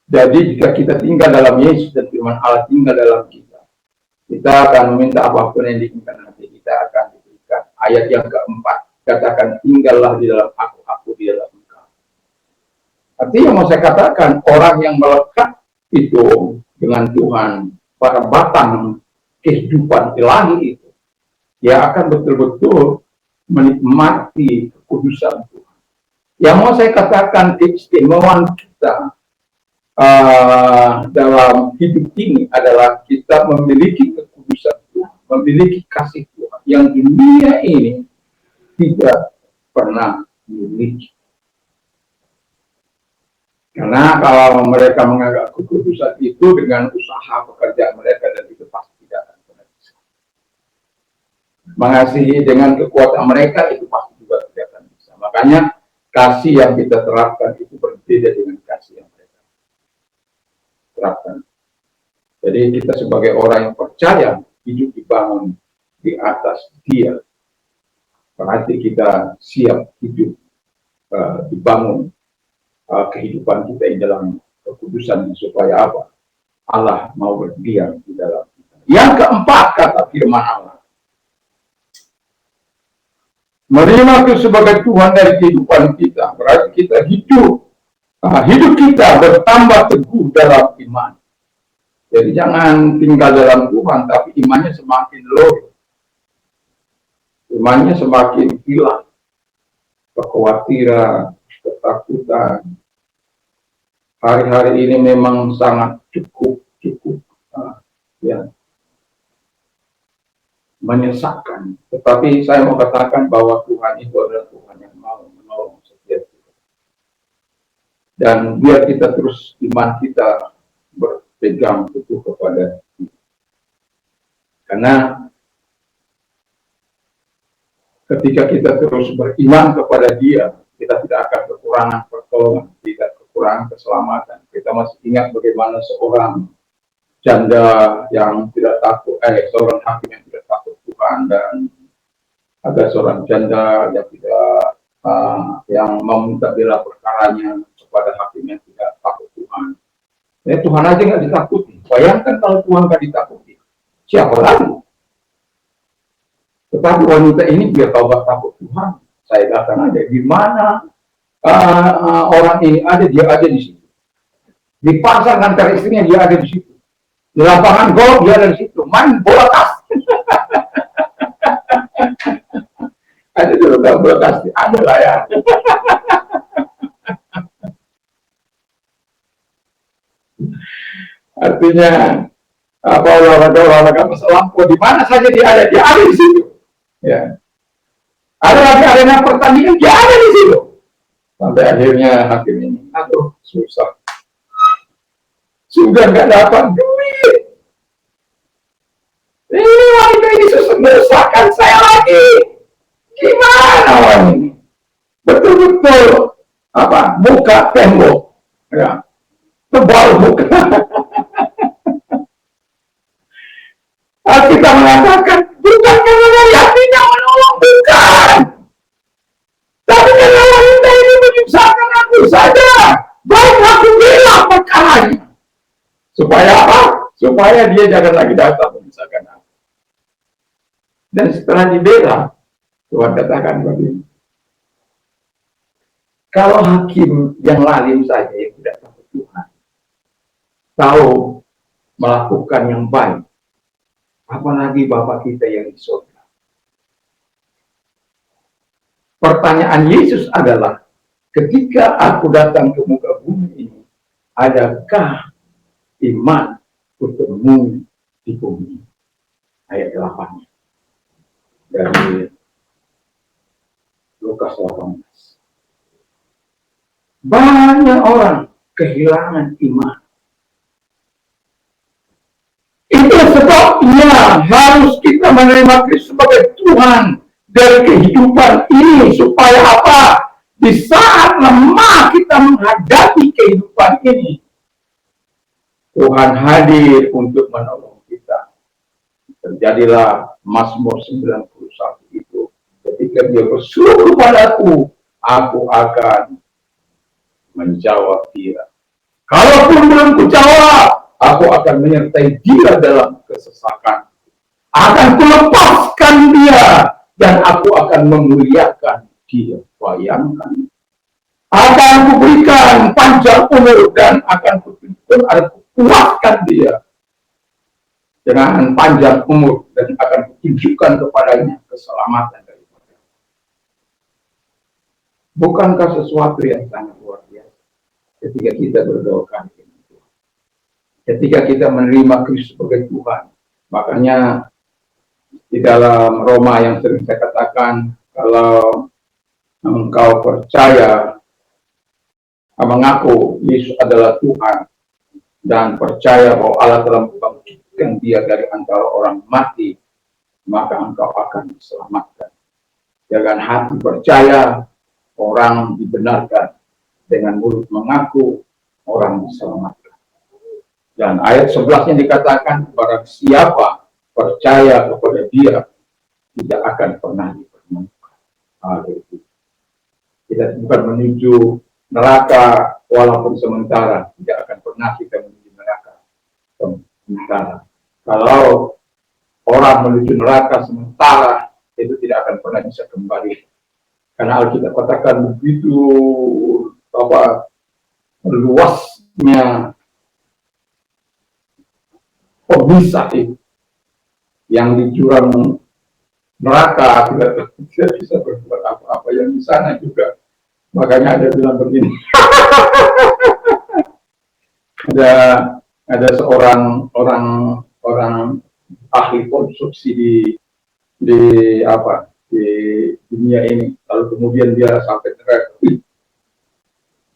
Jadi jika kita tinggal dalam Yesus dan firman Allah tinggal dalam kita, kita akan meminta apapun yang diinginkan, nanti kita akan diberikan. Ayat yang keempat katakan, tinggallah di dalam aku di dalam engkau. Artinya mau saya katakan, orang yang melekat itu dengan Tuhan pada batang kehidupan ilahi itu, dia akan betul-betul menikmati kekudusan Tuhan. Yang mau saya katakan, keistimewaan kita dalam hidup ini adalah kita memiliki kekudusan Tuhan, memiliki kasih Tuhan yang dunia ini tidak pernah memiliki. Karena kalau mereka menganggap kekudusan itu dengan usaha pekerjaan mereka, dan itu pasti tidak akan pernah bisa. Mengasihi dengan kekuatan mereka itu pasti juga tidak akan bisa. Makanya kasih yang kita terapkan itu berbeda dengan kasih yang mereka terapkan. Jadi kita sebagai orang yang percaya hidup dibangun di atas Dia. Berarti kita siap hidup dibangun kehidupan kita di dalam kekudusan, supaya apa? Allah mau berdiam di dalam kita. Yang keempat kata firman Allah, menerima Kristus sebagai Tuhan dari kehidupan kita, berarti kita hidup kita bertambah teguh dalam iman. Jadi jangan tinggal dalam Tuhan tapi imannya semakin loyo, imannya semakin hilang, kekhawatiran, ketakutan. Hari-hari ini memang sangat cukup ya, menyesakkan. Tetapi saya mau katakan bahwa Tuhan itu adalah Tuhan yang mau menolong setiap kita. Dan biar kita terus iman kita berpegang teguh kepada Dia. Karena ketika kita terus beriman kepada Dia, kita tidak akan kekurangan pertolongan, tidak kekurangan keselamatan. Kita masih ingat bagaimana seorang janda yang tidak takut, seorang hakim yang tidak takut Tuhan, dan ada seorang janda yang tidak yang meminta bela perkaranya kepada hakim yang tidak takut Tuhan. Ya, Tuhan aja nggak ditakuti. Bayangkan kalau Tuhan nggak ditakuti, siapa lagi? Tetapi wanita ini dia taubat takut Tuhan. Saya datang aja di mana orang ini ada, dia ada di situ. Di pasar antar istrinya dia ada di situ. Di lapangan golf dia ada di situ. Main bola tas. Ada juga bola tas. Ada lah ya. Artinya apa, olahraga peselampo di mana saja dia ada di situ. Ya. Ada lagi arena pertandingan dia ada di situ. Sampai akhirnya hakim ini, aduh susah, sudah nggak dapat duit. Ini wanita ini susah saya lagi. Gimana orang ini? Betul-betul apa? Muka tembok, ya, tebal muka. Kita mengatakan bukan karena dari hatinya menolong, bukan. Tapi karena wanita ini menyusahkan aku saja, baik aku bela perkaranya. Supaya apa? Supaya dia jangan lagi datang menyusahkan aku. Dan setelah dibela, Tuhan katakan begini, kalau hakim yang lalim saja yang tidak takut Tuhan tahu melakukan yang baik, apalagi Bapa kita yang di surga. Pertanyaan Yesus adalah, ketika aku datang ke muka bumi ini, adakah iman bertemu di bumi? Ayat 8 dari Lukas 18. Banyak orang kehilangan iman. Itu sebabnya harus kita menerima Kristus sebagai Tuhan dari kehidupan ini, supaya apa? Di saat lemah kita menghadapi kehidupan ini, Tuhan hadir untuk menolong kita. Terjadilah Mazmur 91 itu, ketika dia berseru kepadaku, aku akan menjawab dia. Kalaupun belum kujawab, aku akan menyertai dia dalam kesesakan. Akan kulepaskan dia, dan aku akan memuliakan dia. Bayangkan. Akan kuberikan panjang umur, dan akan kukuatkan dia dengan panjang umur, dan akan kutunjukkan kepadanya keselamatan daripada. Bukankah sesuatu yang sangat luar biasa ketika kita berdoa kali ini? Ketika kita menerima Kristus sebagai Tuhan. Makanya di dalam Roma yang sering saya katakan, kalau engkau percaya, mengaku Yesus adalah Tuhan, dan percaya bahwa Allah telah membangkitkan dia dari antara orang mati, maka engkau akan diselamatkan. Dengan hati percaya, orang dibenarkan. Dengan mulut mengaku, orang diselamatkan. Dan ayat 11-nya dikatakan, barang siapa percaya kepada dia, tidak akan pernah dipermalukan. Haleluya. Kita bukan menuju neraka walaupun sementara, tidak akan pernah kita menuju neraka sementara. Kalau orang menuju neraka sementara, itu tidak akan pernah bisa kembali. Karena Alkitab katakan begitu luasnya pemisah itu, yang di jurang neraka tidak bisa berbuat apa-apa, yang di sana juga. Makanya ada bilang begini. ada seorang orang ahli konstruksi di dunia ini, lalu kemudian dia sampai teriak,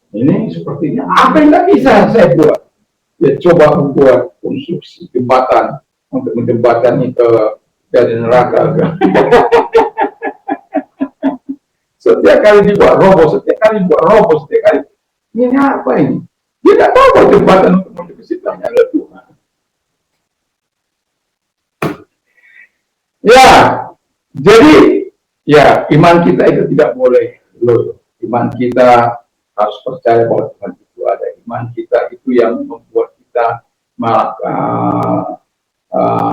ini sepertinya apa yang nggak bisa saya buat. Dia coba membuat konstruksi jembatan untuk menjembatani ke dari neraka. Setiap kali dibuat roboh, setiap kali Ini apa ini? Dia nggak tahu bahwa jembatan untuk menuju ke situ hanya ada Tuhan. Ya, jadi ya iman kita itu tidak boleh loh. Iman kita harus percaya bahwa Tuhan itu ada. Iman kita itu yang membuat kita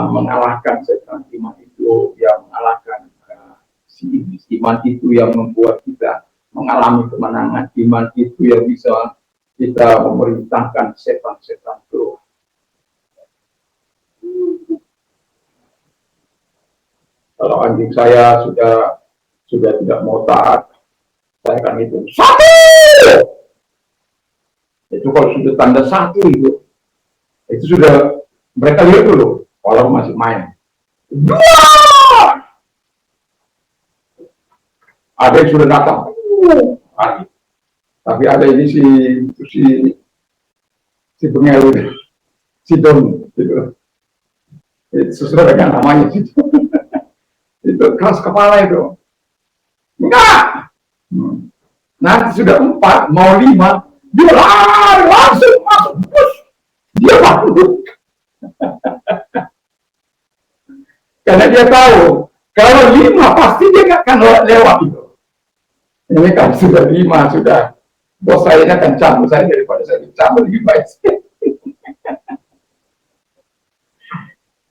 mengalahkan setan. Iman itu yang mengalahkan si iblis. Iman itu yang membuat kita mengalami kemenangan. Iman itu yang bisa kita memerintahkan setan-setan keluar. Kalau anjing saya sudah tidak mau taat, saya akan hitung 1. Itu kalau sudah tanda 1 itu sudah mereka lihat dulu, kalau masih main. 2. Ada yang sudah datang. Tapi ada ini si bengel, si Don, gitu. Sesuai dengan namanya sih. Itu keras kepala itu. Enggak. Nanti sudah 4, mau 5, dia lari langsung masuk bus. Dia bangun. Karena dia tahu kalau 5 pasti dia nggak akan lewat itu. Ini kan sudah 5 sudah. Bos saya akan cabut saya daripada saya dicabut lebih baik.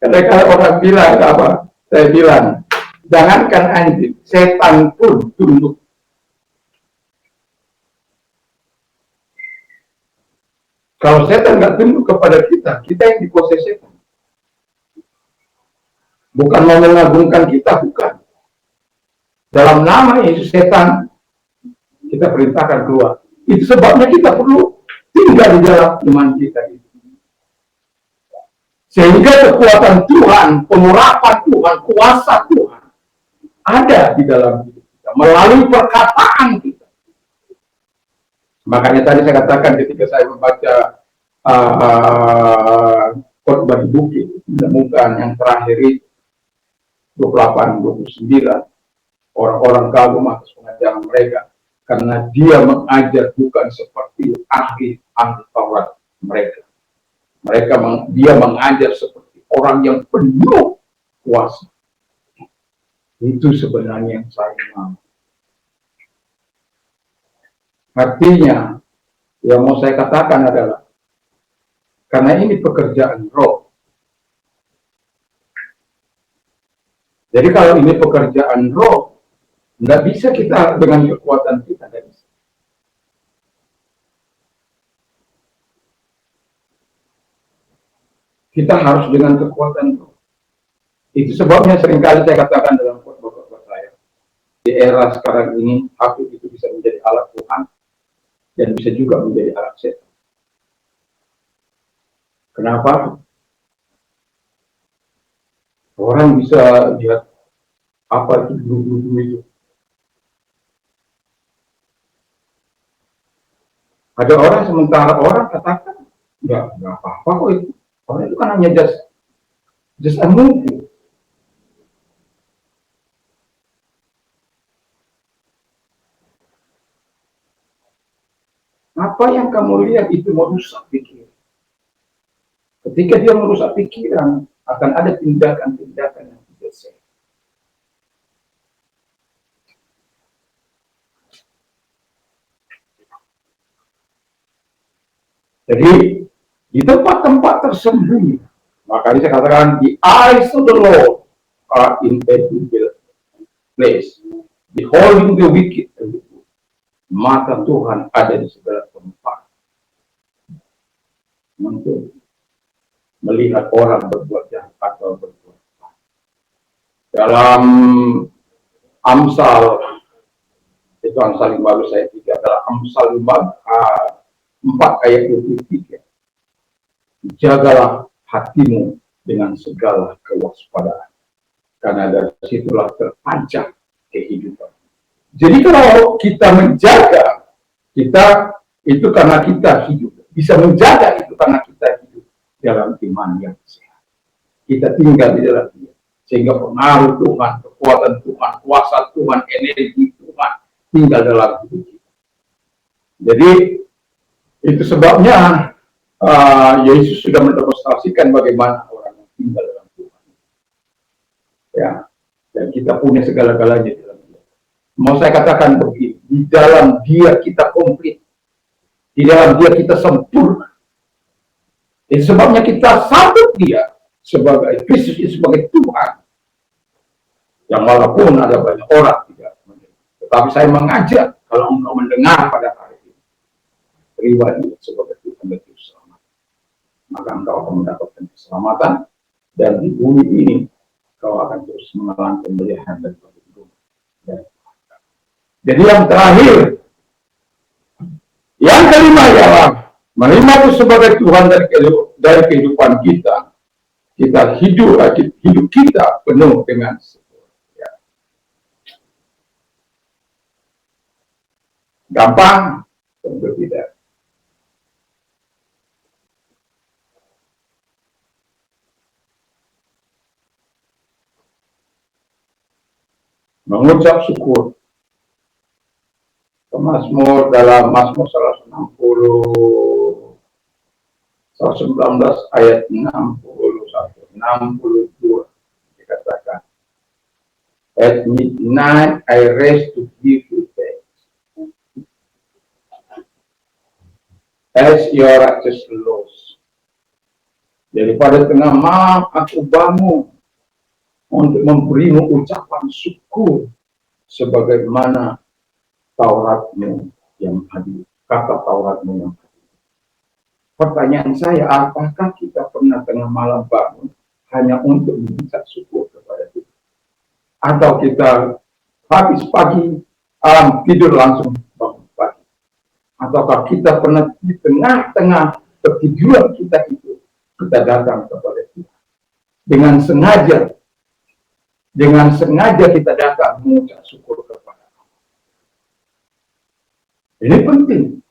Karena kalau orang bilang apa? Saya bilang, jangankan anjing, setan pun tunduk. Kalau setan nggak tunduk kepada kita yang dikuasai setan. Bukan mau mengagungkan kita, bukan. Dalam nama Yesus setan, kita perintahkan keluar. Itu sebabnya kita perlu tinggal di dalam iman kita itu. Sehingga kekuatan Tuhan, pengurapan Tuhan, kuasa Tuhan ada di dalam hidup kita melalui perkataan kita. Makanya tadi saya katakan ketika saya membaca khotbah di bukit, menemukan yang terakhir itu 28-29, orang-orang kagum atas pengajaran mereka karena dia mengajar bukan seperti ahli Taurat mereka. Dia mengajar seperti orang yang penuh kuasa. Itu sebenarnya yang saya mau. Artinya, yang mau saya katakan adalah, karena ini pekerjaan roh. Jadi kalau ini pekerjaan roh, nggak bisa kita dengan kekuatan kita, nggak bisa. Kita harus dengan kekuatan roh. Itu sebabnya seringkali saya katakan dalam khotbah saya, di era sekarang ini, HP itu bisa menjadi alat Tuhan, dan bisa juga menjadi alat setan. Kenapa? Orang bisa lihat apa itu guru-guru itu. Ada orang sementara orang katakan, ya nggak apa-apa kok itu. Orang itu kan hanya just a movie. Apa yang kamu lihat itu merusak pikiran. Ketika dia merusak pikiran, akan ada tindakan-tindakan yang tidak sehat. Jadi, di tempat-tempat tersembunyi, makanya saya katakan, the eyes of the Lord are in every place. Beholding the wicked and the good. Mata Tuhan ada di segala tempat. Untuk melihat orang berbuat jahat atau berbuat baik. Dalam Amsal, itu Amsal 15 ayat 3, adalah Amsal 4 ayat 23. Jagalah hatimu dengan segala kewaspadaan, karena dari situlah terpancar kehidupan. Jadi kalau kita menjaga, kita itu karena kita hidup. Bisa menjaga itu karena kita hidup dalam iman yang sehat. Kita tinggal di dalam dia. Sehingga pengaruh Tuhan, kekuatan Tuhan, kuasa Tuhan, energi Tuhan tinggal dalam hidup kita. Jadi Itu sebabnya Yesus sudah mendemonstrasikan bagaimana orang yang tinggal dalam Tuhan. Ya, dan kita punya segala-galanya dalam Dia. Mau saya katakan begini, di dalam Dia kita komplit, di dalam Dia kita sempurna. Itu sebabnya kita sambut Dia sebagai Kristus, sebagai Tuhan. Yang walaupun ada banyak orang tidak mendengar, tetapi saya mengajak kalau engkau mendengar pada hari ini, terima Dia sebagai Tuhan dan Juru Selamat, maka engkau akan mendapatkan keselamatan, dan di bumi ini kau akan terus mengalami pemeliharaan dan perlindungan. Jadi yang terakhir, yang kelima ialah menerima itu sebagai Tuhan dari kehidupan kita. Kita hidup kita penuh dengan ya. Gampang? Tentu tidak. Mengucap syukur. Mazmur dalam Mazmur 119 ayat 62 dikatakan, at midnight I rest to give you thanks as your righteous laws. Jadi pada tengah malam aku bangun untuk memberimu ucapan syukur sebagaimana Tauratmu yang adil, kata Tauratmu yang adil. Pertanyaan saya, apakah kita pernah tengah malam bangun hanya untuk mengucap syukur kepada Tuhan? Atau kita habis pagi, tidur langsung bangun pagi? Ataukah kita pernah di tengah-tengah ketiduran kita itu, kita datang kepada Tuhan dengan sengaja kita datang mengucap syukur kepada Allah. Ini penting.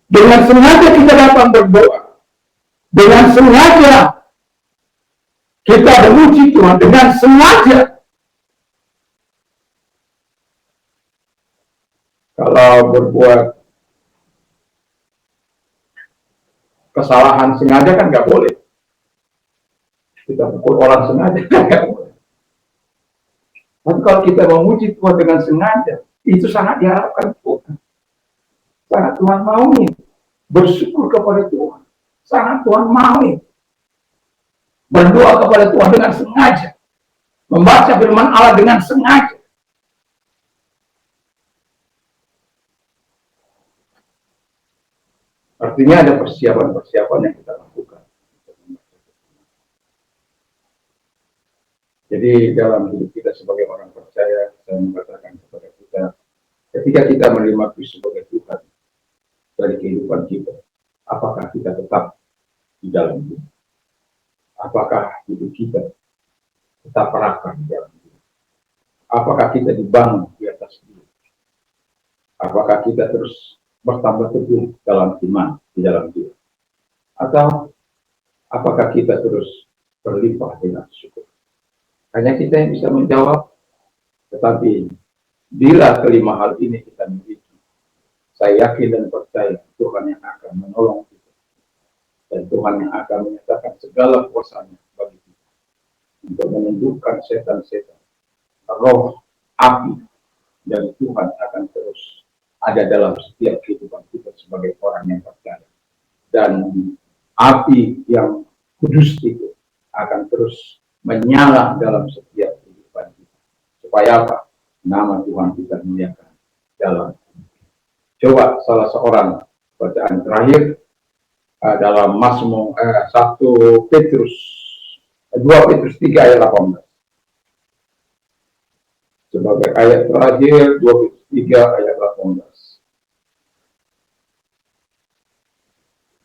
Dengan sengaja kita datang berdoa, dengan sengaja kita memuji Tuhan, dengan sengaja. Kalau berbuat kesalahan sengaja kan nggak boleh. Kita pukul orang sengaja kan nggak boleh. Tapi kalau kita memuji Tuhan dengan sengaja, itu sangat diharapkan Tuhan. Sangat Tuhan mau nih bersyukur kepada Tuhan. Sangat Tuhan mau nih berdoa kepada Tuhan dengan sengaja, membaca firman Allah dengan sengaja. Artinya ada persiapan-persiapan yang kita lakukan. Jadi dalam hidup kita sebagai orang percaya, saya mengatakan kepada kita, ketika kita menerima Kristus sebagai Tuhan dari kehidupan kita, apakah kita tetap di dalam Dia? Apakah hidup kita tetap rakah di dalam Dia? Apakah kita dibangun di atas Dia? Apakah kita terus bertambah teguh dalam iman di dalam Dia? Atau apakah kita terus berlimpah dengan syukur? Hanya kita yang bisa menjawab. Tetapi bila kelima hal ini kita miliki, saya yakin dan percaya Tuhan yang akan menolong kita, dan Tuhan yang akan menyatakan segala kuasanya bagi kita untuk menundukkan setan-setan, roh api dari Tuhan akan terus ada dalam setiap kehidupan kita sebagai orang yang percaya, dan api yang kudus itu akan terus menyala dalam setiap kehidupan kita, supaya apa? Nama Tuhan kita dimuliakan dalam. Coba salah seorang bacaan terakhir dalam Mazmur 2 Petrus 3 ayat 18. Sebagai ayat terakhir 2 Petrus 3 ayat 18.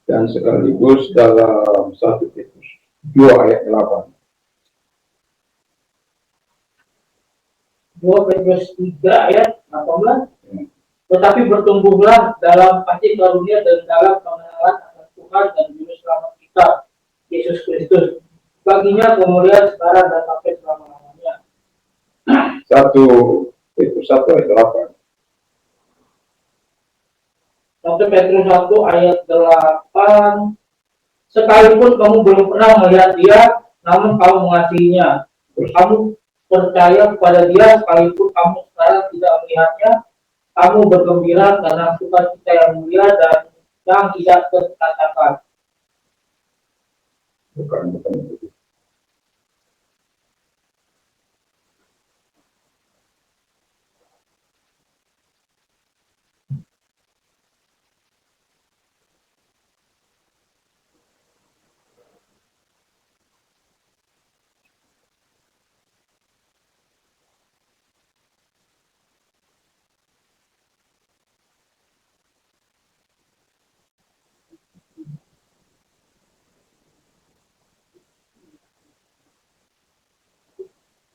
Dan sekaligus dalam 1 Petrus 2 ayat 8. 2 Petrus 3 ayat 18. Tetapi bertumbuhlah dalam kasih karunia dan dalam pengenalan akan Tuhan dan Juru Selamat kita, Yesus Kristus. Baginya kemuliaan sekarang dan sampai selama-lamanya. 1 Petrus 1 ayat 8. 1 Petrus 1 ayat 8. Sekalipun kamu belum pernah melihat dia, namun kamu mengasihinya. Kamu percaya kepada dia, sekalipun kamu sekarang tidak melihatnya. Kamu bergembira karena sukacita yang mulia dan yang tidak terkatakan. Bukan.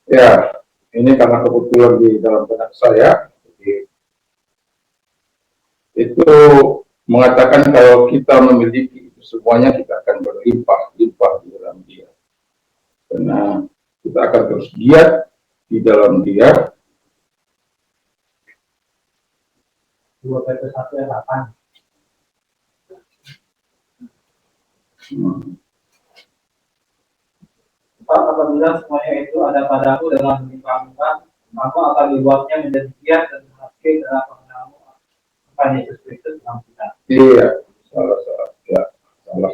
Ya, ini karena kebetulan di dalam benak saya, itu mengatakan kalau kita memiliki itu semuanya, kita akan berlimpah-limpah di dalam dia. Karena kita akan terus giat di dalam dia. 2 Petrus 1 ayat 8. Apabila semuanya itu ada padamu dalam melimpah-limpah, maka akan dibuatnya menjadi giat dan berhasil dalam pengenalanmu akan Yesus Kristus dalam kita. Iya, salah. Ya, salah.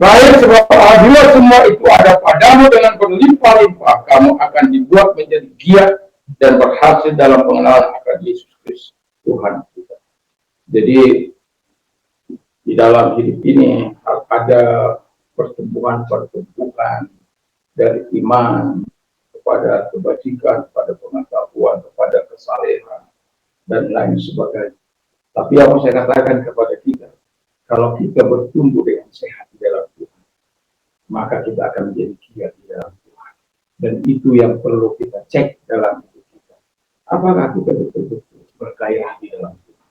Baik, sebab apabila semua itu ada padamu dengan berlimpah-limpah, kamu akan dibuat menjadi giat dan berhasil dalam pengenalan akan Yesus Kristus, Tuhan kita. Jadi, di dalam hidup ini ada pertumbuhan dari iman kepada kebajikan, kepada pengetahuan, kepada kesalehan, dan lain sebagainya. Tapi yang mau saya katakan kepada kita, kalau kita bertumbuh dengan sehat di dalam Tuhan, maka kita akan menjadi giat di dalam Tuhan. Dan itu yang perlu kita cek dalam hidup kita. Apakah kita betul-betul bergairah di dalam Tuhan?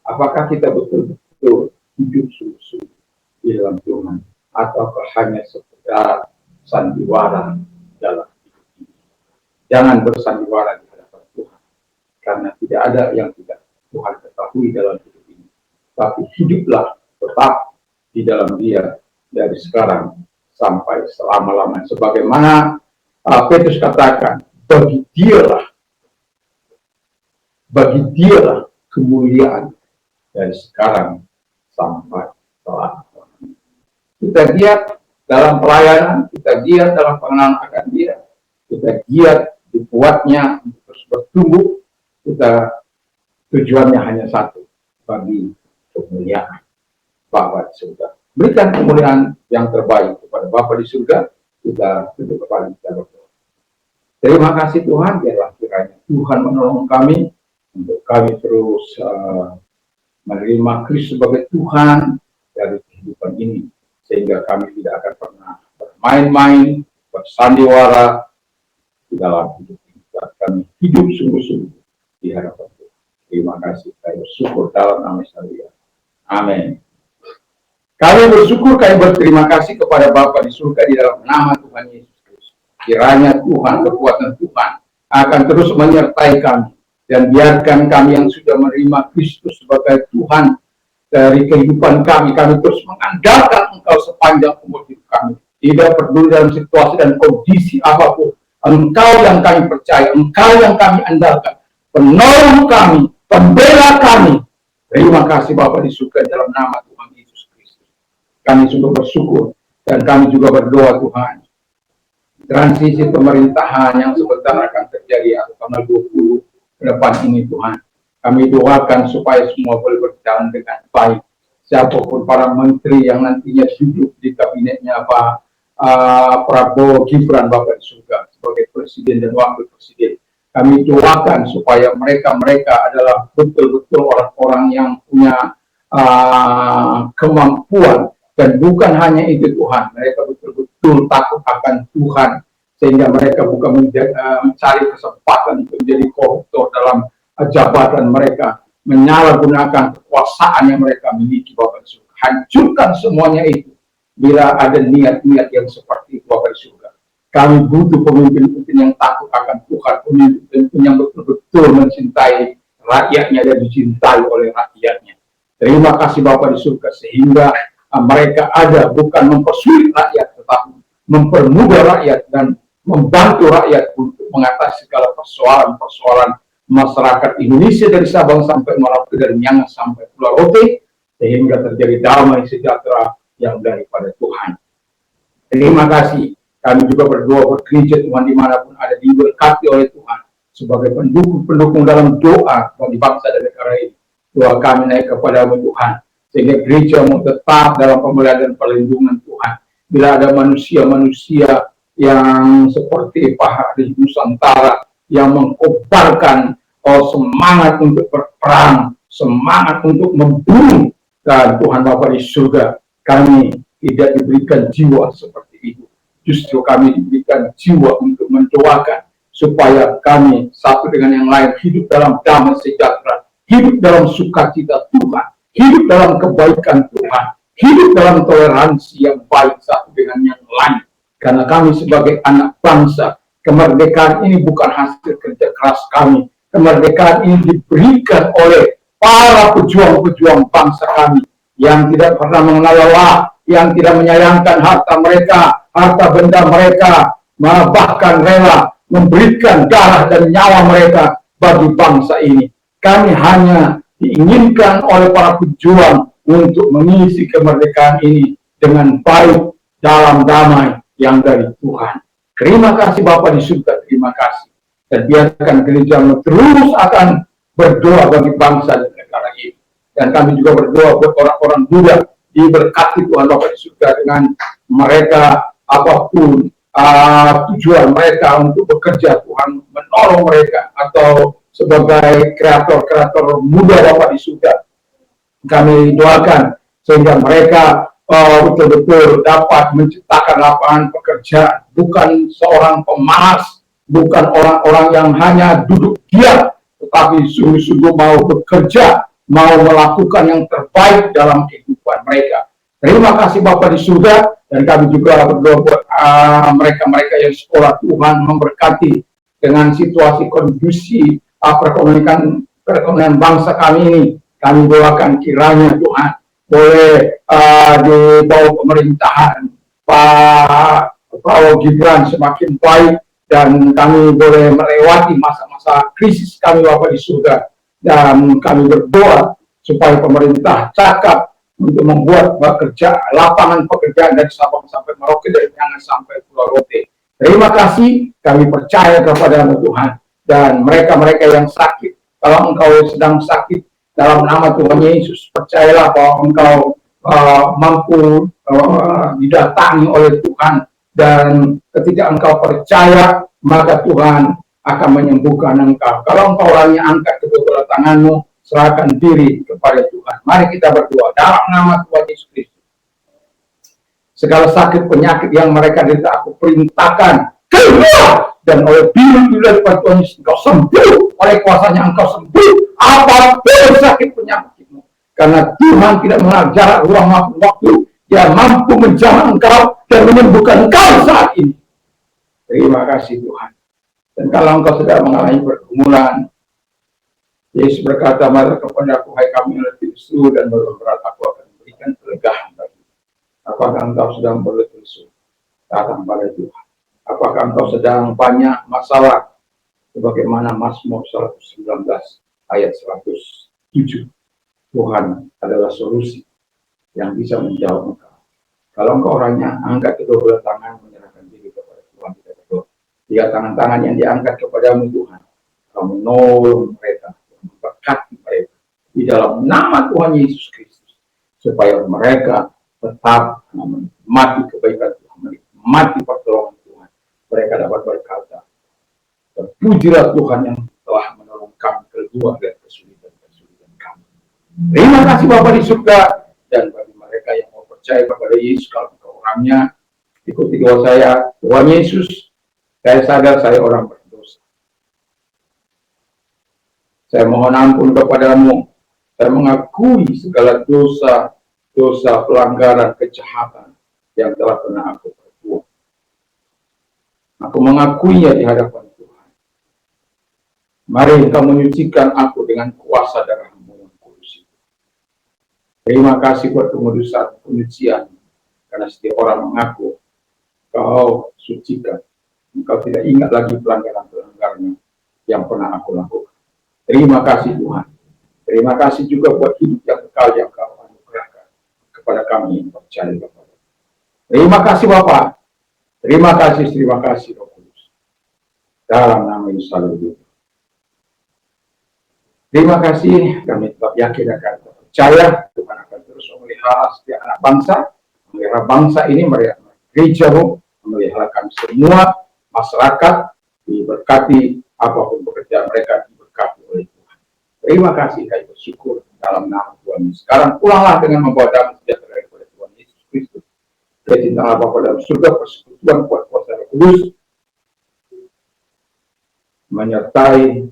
Apakah kita betul-betul hidup sungguh-sungguh di dalam Tuhan? Ataukah hanya sekedar sandiwara dalam hidup ini? Jangan bersandiwara di hadapan Tuhan. Karena tidak ada yang tidak Tuhan ketahui dalam hidup ini. Tapi hiduplah tetap di dalam dia dari sekarang sampai selama-lamanya. Sebagaimana Petrus katakan, bagi dialah kemuliaan dari sekarang sampai selama-lamanya. Kita giat dalam pelayanan, kita giat dalam pengenalan akan dia, kita giat dibuatnya untuk terus bertumbuh. Kita tujuannya hanya satu, bagi kemuliaan Bapa di surga. Berikan kemuliaan yang terbaik kepada Bapa di surga. Kita duduk kembali, kita berdoa. Terima kasih Tuhan, biarlah kiranya Tuhan menolong kami untuk kami terus menerima Kristus sebagai Tuhan dari kehidupan ini, sehingga kami tidak akan pernah bermain-main, bersandiwara di dalam hidup ini. Kami hidup sungguh-sungguh di hadapan Tuhan. Terima kasih, saya bersyukur dalam nama Yesus. Amin. Kami bersyukur, kami berterima kasih kepada Bapa di surga di dalam nama Tuhan Yesus Kristus. Kiranya Tuhan, kekuatan Tuhan akan terus menyertai kami, dan biarkan kami yang sudah menerima Kristus sebagai Tuhan dari kehidupan kami terus mengandalkan Engkau sepanjang umur hidup kami. Tidak peduli dalam situasi dan kondisi apapun, Engkau yang kami percaya, Engkau yang kami andalkan, penolong kami, pembela kami. Terima kasih Bapa di surga dalam nama Tuhan Yesus Kristus. Kami sungguh bersyukur dan kami juga berdoa Tuhan. Transisi pemerintahan yang sebentar akan terjadi atau tanggal 20 ke depan ini Tuhan. Kami doakan supaya semua boleh berjalan dengan baik. Siapapun para menteri yang nantinya duduk di kabinetnya Pak Prabowo Gibran Bapak di surga sebagai presiden dan wakil presiden. Kami doakan supaya mereka adalah betul-betul orang-orang yang punya kemampuan, dan bukan hanya itu Tuhan, mereka betul-betul takut akan Tuhan sehingga mereka bukan mencari kesempatan untuk menjadi koruptor dalam jabatan mereka, menyalahgunakan kekuasaan yang mereka miliki, Bapa di surga. Hancurkan semuanya itu bila ada niat-niat yang seperti itu, Bapa di surga. Kami butuh pemimpin-pemimpin yang takut akan Tuhan, pemimpin yang betul-betul mencintai rakyatnya dan dicintai oleh rakyatnya. Terima kasih Bapa di surga, sehingga mereka ada bukan mempersulit rakyat, tetapi mempermudah rakyat dan membantu rakyat untuk mengatasi segala persoalan-persoalan masyarakat Indonesia dari Sabang sampai Merauke, dari Miangas sampai Pulau Rote, sehingga terjadi damai sejahtera yang daripada Tuhan. Terima kasih. Kami juga berdoa buat gereja Tuhan dimanapun ada, diberkati oleh Tuhan sebagai pendukung dalam doa bagi bangsa dan negara ini. Doa kami naik kepada-Mu Tuhan, sehingga gereja mau tetap dalam pemeliharaan dan perlindungan Tuhan. Bila ada manusia-manusia yang seperti Pak Hari Nusantara yang mengkobarkan semangat untuk berperang, semangat untuk membunuh, dan Tuhan Bapa di surga, kami tidak diberikan jiwa seperti itu. Justru kami diberikan jiwa untuk mendoakan supaya kami satu dengan yang lain hidup dalam damai sejahtera, hidup dalam sukacita Tuhan, hidup dalam kebaikan Tuhan, hidup dalam toleransi yang baik satu dengan yang lain. Karena kami sebagai anak bangsa, kemerdekaan ini bukan hasil kerja keras kami. Kemerdekaan ini diberikan oleh para pejuang-pejuang bangsa kami yang tidak pernah mengenal lelah, yang tidak menyayangkan harta mereka, harta benda mereka, bahkan rela memberikan darah dan nyawa mereka bagi bangsa ini. Kami hanya diinginkan oleh para pejuang untuk mengisi kemerdekaan ini dengan baik dalam damai yang dari Tuhan. Terima kasih Bapa di surga, terima kasih. Dan biarkan gereja terus akan berdoa bagi bangsa dan negara ini. Dan kami juga berdoa buat orang-orang muda, diberkati Tuhan Bapa di surga dengan mereka apapun tujuan mereka untuk bekerja, Tuhan menolong mereka, atau sebagai kreator-kreator muda Bapa di surga. Kami doakan sehingga mereka betul-betul dapat menciptakan lapangan pekerjaan, bukan seorang pemalas, bukan orang-orang yang hanya duduk diam, tetapi sungguh-sungguh mau bekerja, mau melakukan yang terbaik dalam kehidupan mereka. Terima kasih Bapa di surga, dan kami juga berdoa buat mereka-mereka yang sekolah, Tuhan memberkati dengan situasi kondisi perekonomian bangsa kami ini. Kami doakan kiranya Tuhan boleh di bawah pemerintahan Pak Prabowo Gibran semakin baik, dan kami boleh melewati masa-masa krisis kami Bapa di surga, dan kami berdoa supaya pemerintah cakap untuk membuat lapangan pekerjaan dari Sabang sampai Merauke, dari Miangas sampai Pulau Rote. Terima kasih, kami percaya kepada-Mu Tuhan. Dan mereka-mereka yang sakit, kalau Engkau sedang sakit, dalam nama Tuhan Yesus, percayalah bahwa Engkau mampu didatangi oleh Tuhan, dan ketika Engkau percaya, maka Tuhan akan menyembuhkan Engkau. Kalau Engkau orangnya, angkat kedua tanganmu, serahkan diri kepada Tuhan. Mari kita berdoa dalam nama Tuhan Yesus Kristus. Segala sakit penyakit yang mereka derita, aku perintahkan keluar, dan oleh biru daripada Tuhan Yesus Engkau sembuh, oleh kuasanya Engkau sembuh apapun sakit penyakitmu, karena Tuhan tidak mengenal jarak, ruang maupun waktu. Dia mampu menjamah Engkau dan menyembuhkan Engkau saat ini. Terima kasih Tuhan. Dan kalau Engkau sedang mengalami pergumulan, Yesus berkata, "Mari kepada aku, hai kamu yang letih lesu dan berat, aku akan memberikan kelegaan bagi." Apakah Engkau sedang berletih lesu? Datang pada Tuhan. Apakah Engkau sedang banyak masalah? Sebagaimana Mazmur 119 ayat 107. Tuhan adalah solusi yang bisa menjawab engkau. Kalau engkau orangnya, angkat kedua belah tangan, menyerahkan diri kepada Tuhan. Kita berdoa. Tiga tangan-tangan yang diangkat kepada-Mu Tuhan, Kau menolong mereka, memberkati mereka di dalam nama Tuhan Yesus Kristus, supaya mereka tetap menikmati kebaikan Tuhan, menikmati pertolongan Tuhan. Mereka dapat berkata, terpujilah Tuhan yang telah menolong kami keluar dari kesulitan-kesulitan kami. Terima kasih Bapa di surga. Dan bagi mereka yang mau percaya kepada Yesus, kalau engkau orangnya, ikuti doa saya. Tuhan Yesus, Saya sadar saya orang berdosa. Saya mohon ampun kepadamu. Saya mengakui segala dosa, pelanggaran, kejahatan yang telah pernah aku perbuat. Aku mengakuinya di hadapan Tuhan. Mari Engkau menyucikan aku dengan kuasa darah-Mu yang kudus itu. Terima kasih buat pengudusan, penyucian. Karena setiap orang mengaku, Kau sucikan. Engkau tidak ingat lagi pelanggaran-pelanggaran yang pernah aku lakukan. Terima kasih Tuhan. Terima kasih juga buat hidup yang kekal yang Kau anugerahkan kepada kami yang percaya kepada. Terima kasih Bapa. Terima kasih Roh Kudus. Dalam nama Yesus Kristus. Terima kasih, kami tetap yakin akan percaya Tuhan akan terus memelihara setiap anak bangsa, memelihara bangsa ini, memelihara gereja-Mu, memelihara kami semua, masyarakat, diberkati, apapun pekerjaan mereka diberkati oleh Tuhan. Terima kasih, kami bersyukur dalam nama Tuhan. Sekarang pulanglah dengan membawa damai sejahtera kepada Tuhan Yesus Kristus. Kecintaan Bapa dalam surga, persekutuan kuat kuasa Roh Kudus, menyertai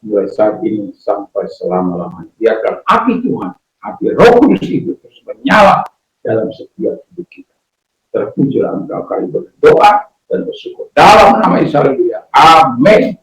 mulai saat ini sampai selama-lamanya. Biarkan api Tuhan, api Roh Kudus itu terus menyala dalam setiap hidup kita. Terpujilah Engkau, kami berdoa dan bersyukur dalam nama Yesus. Amin.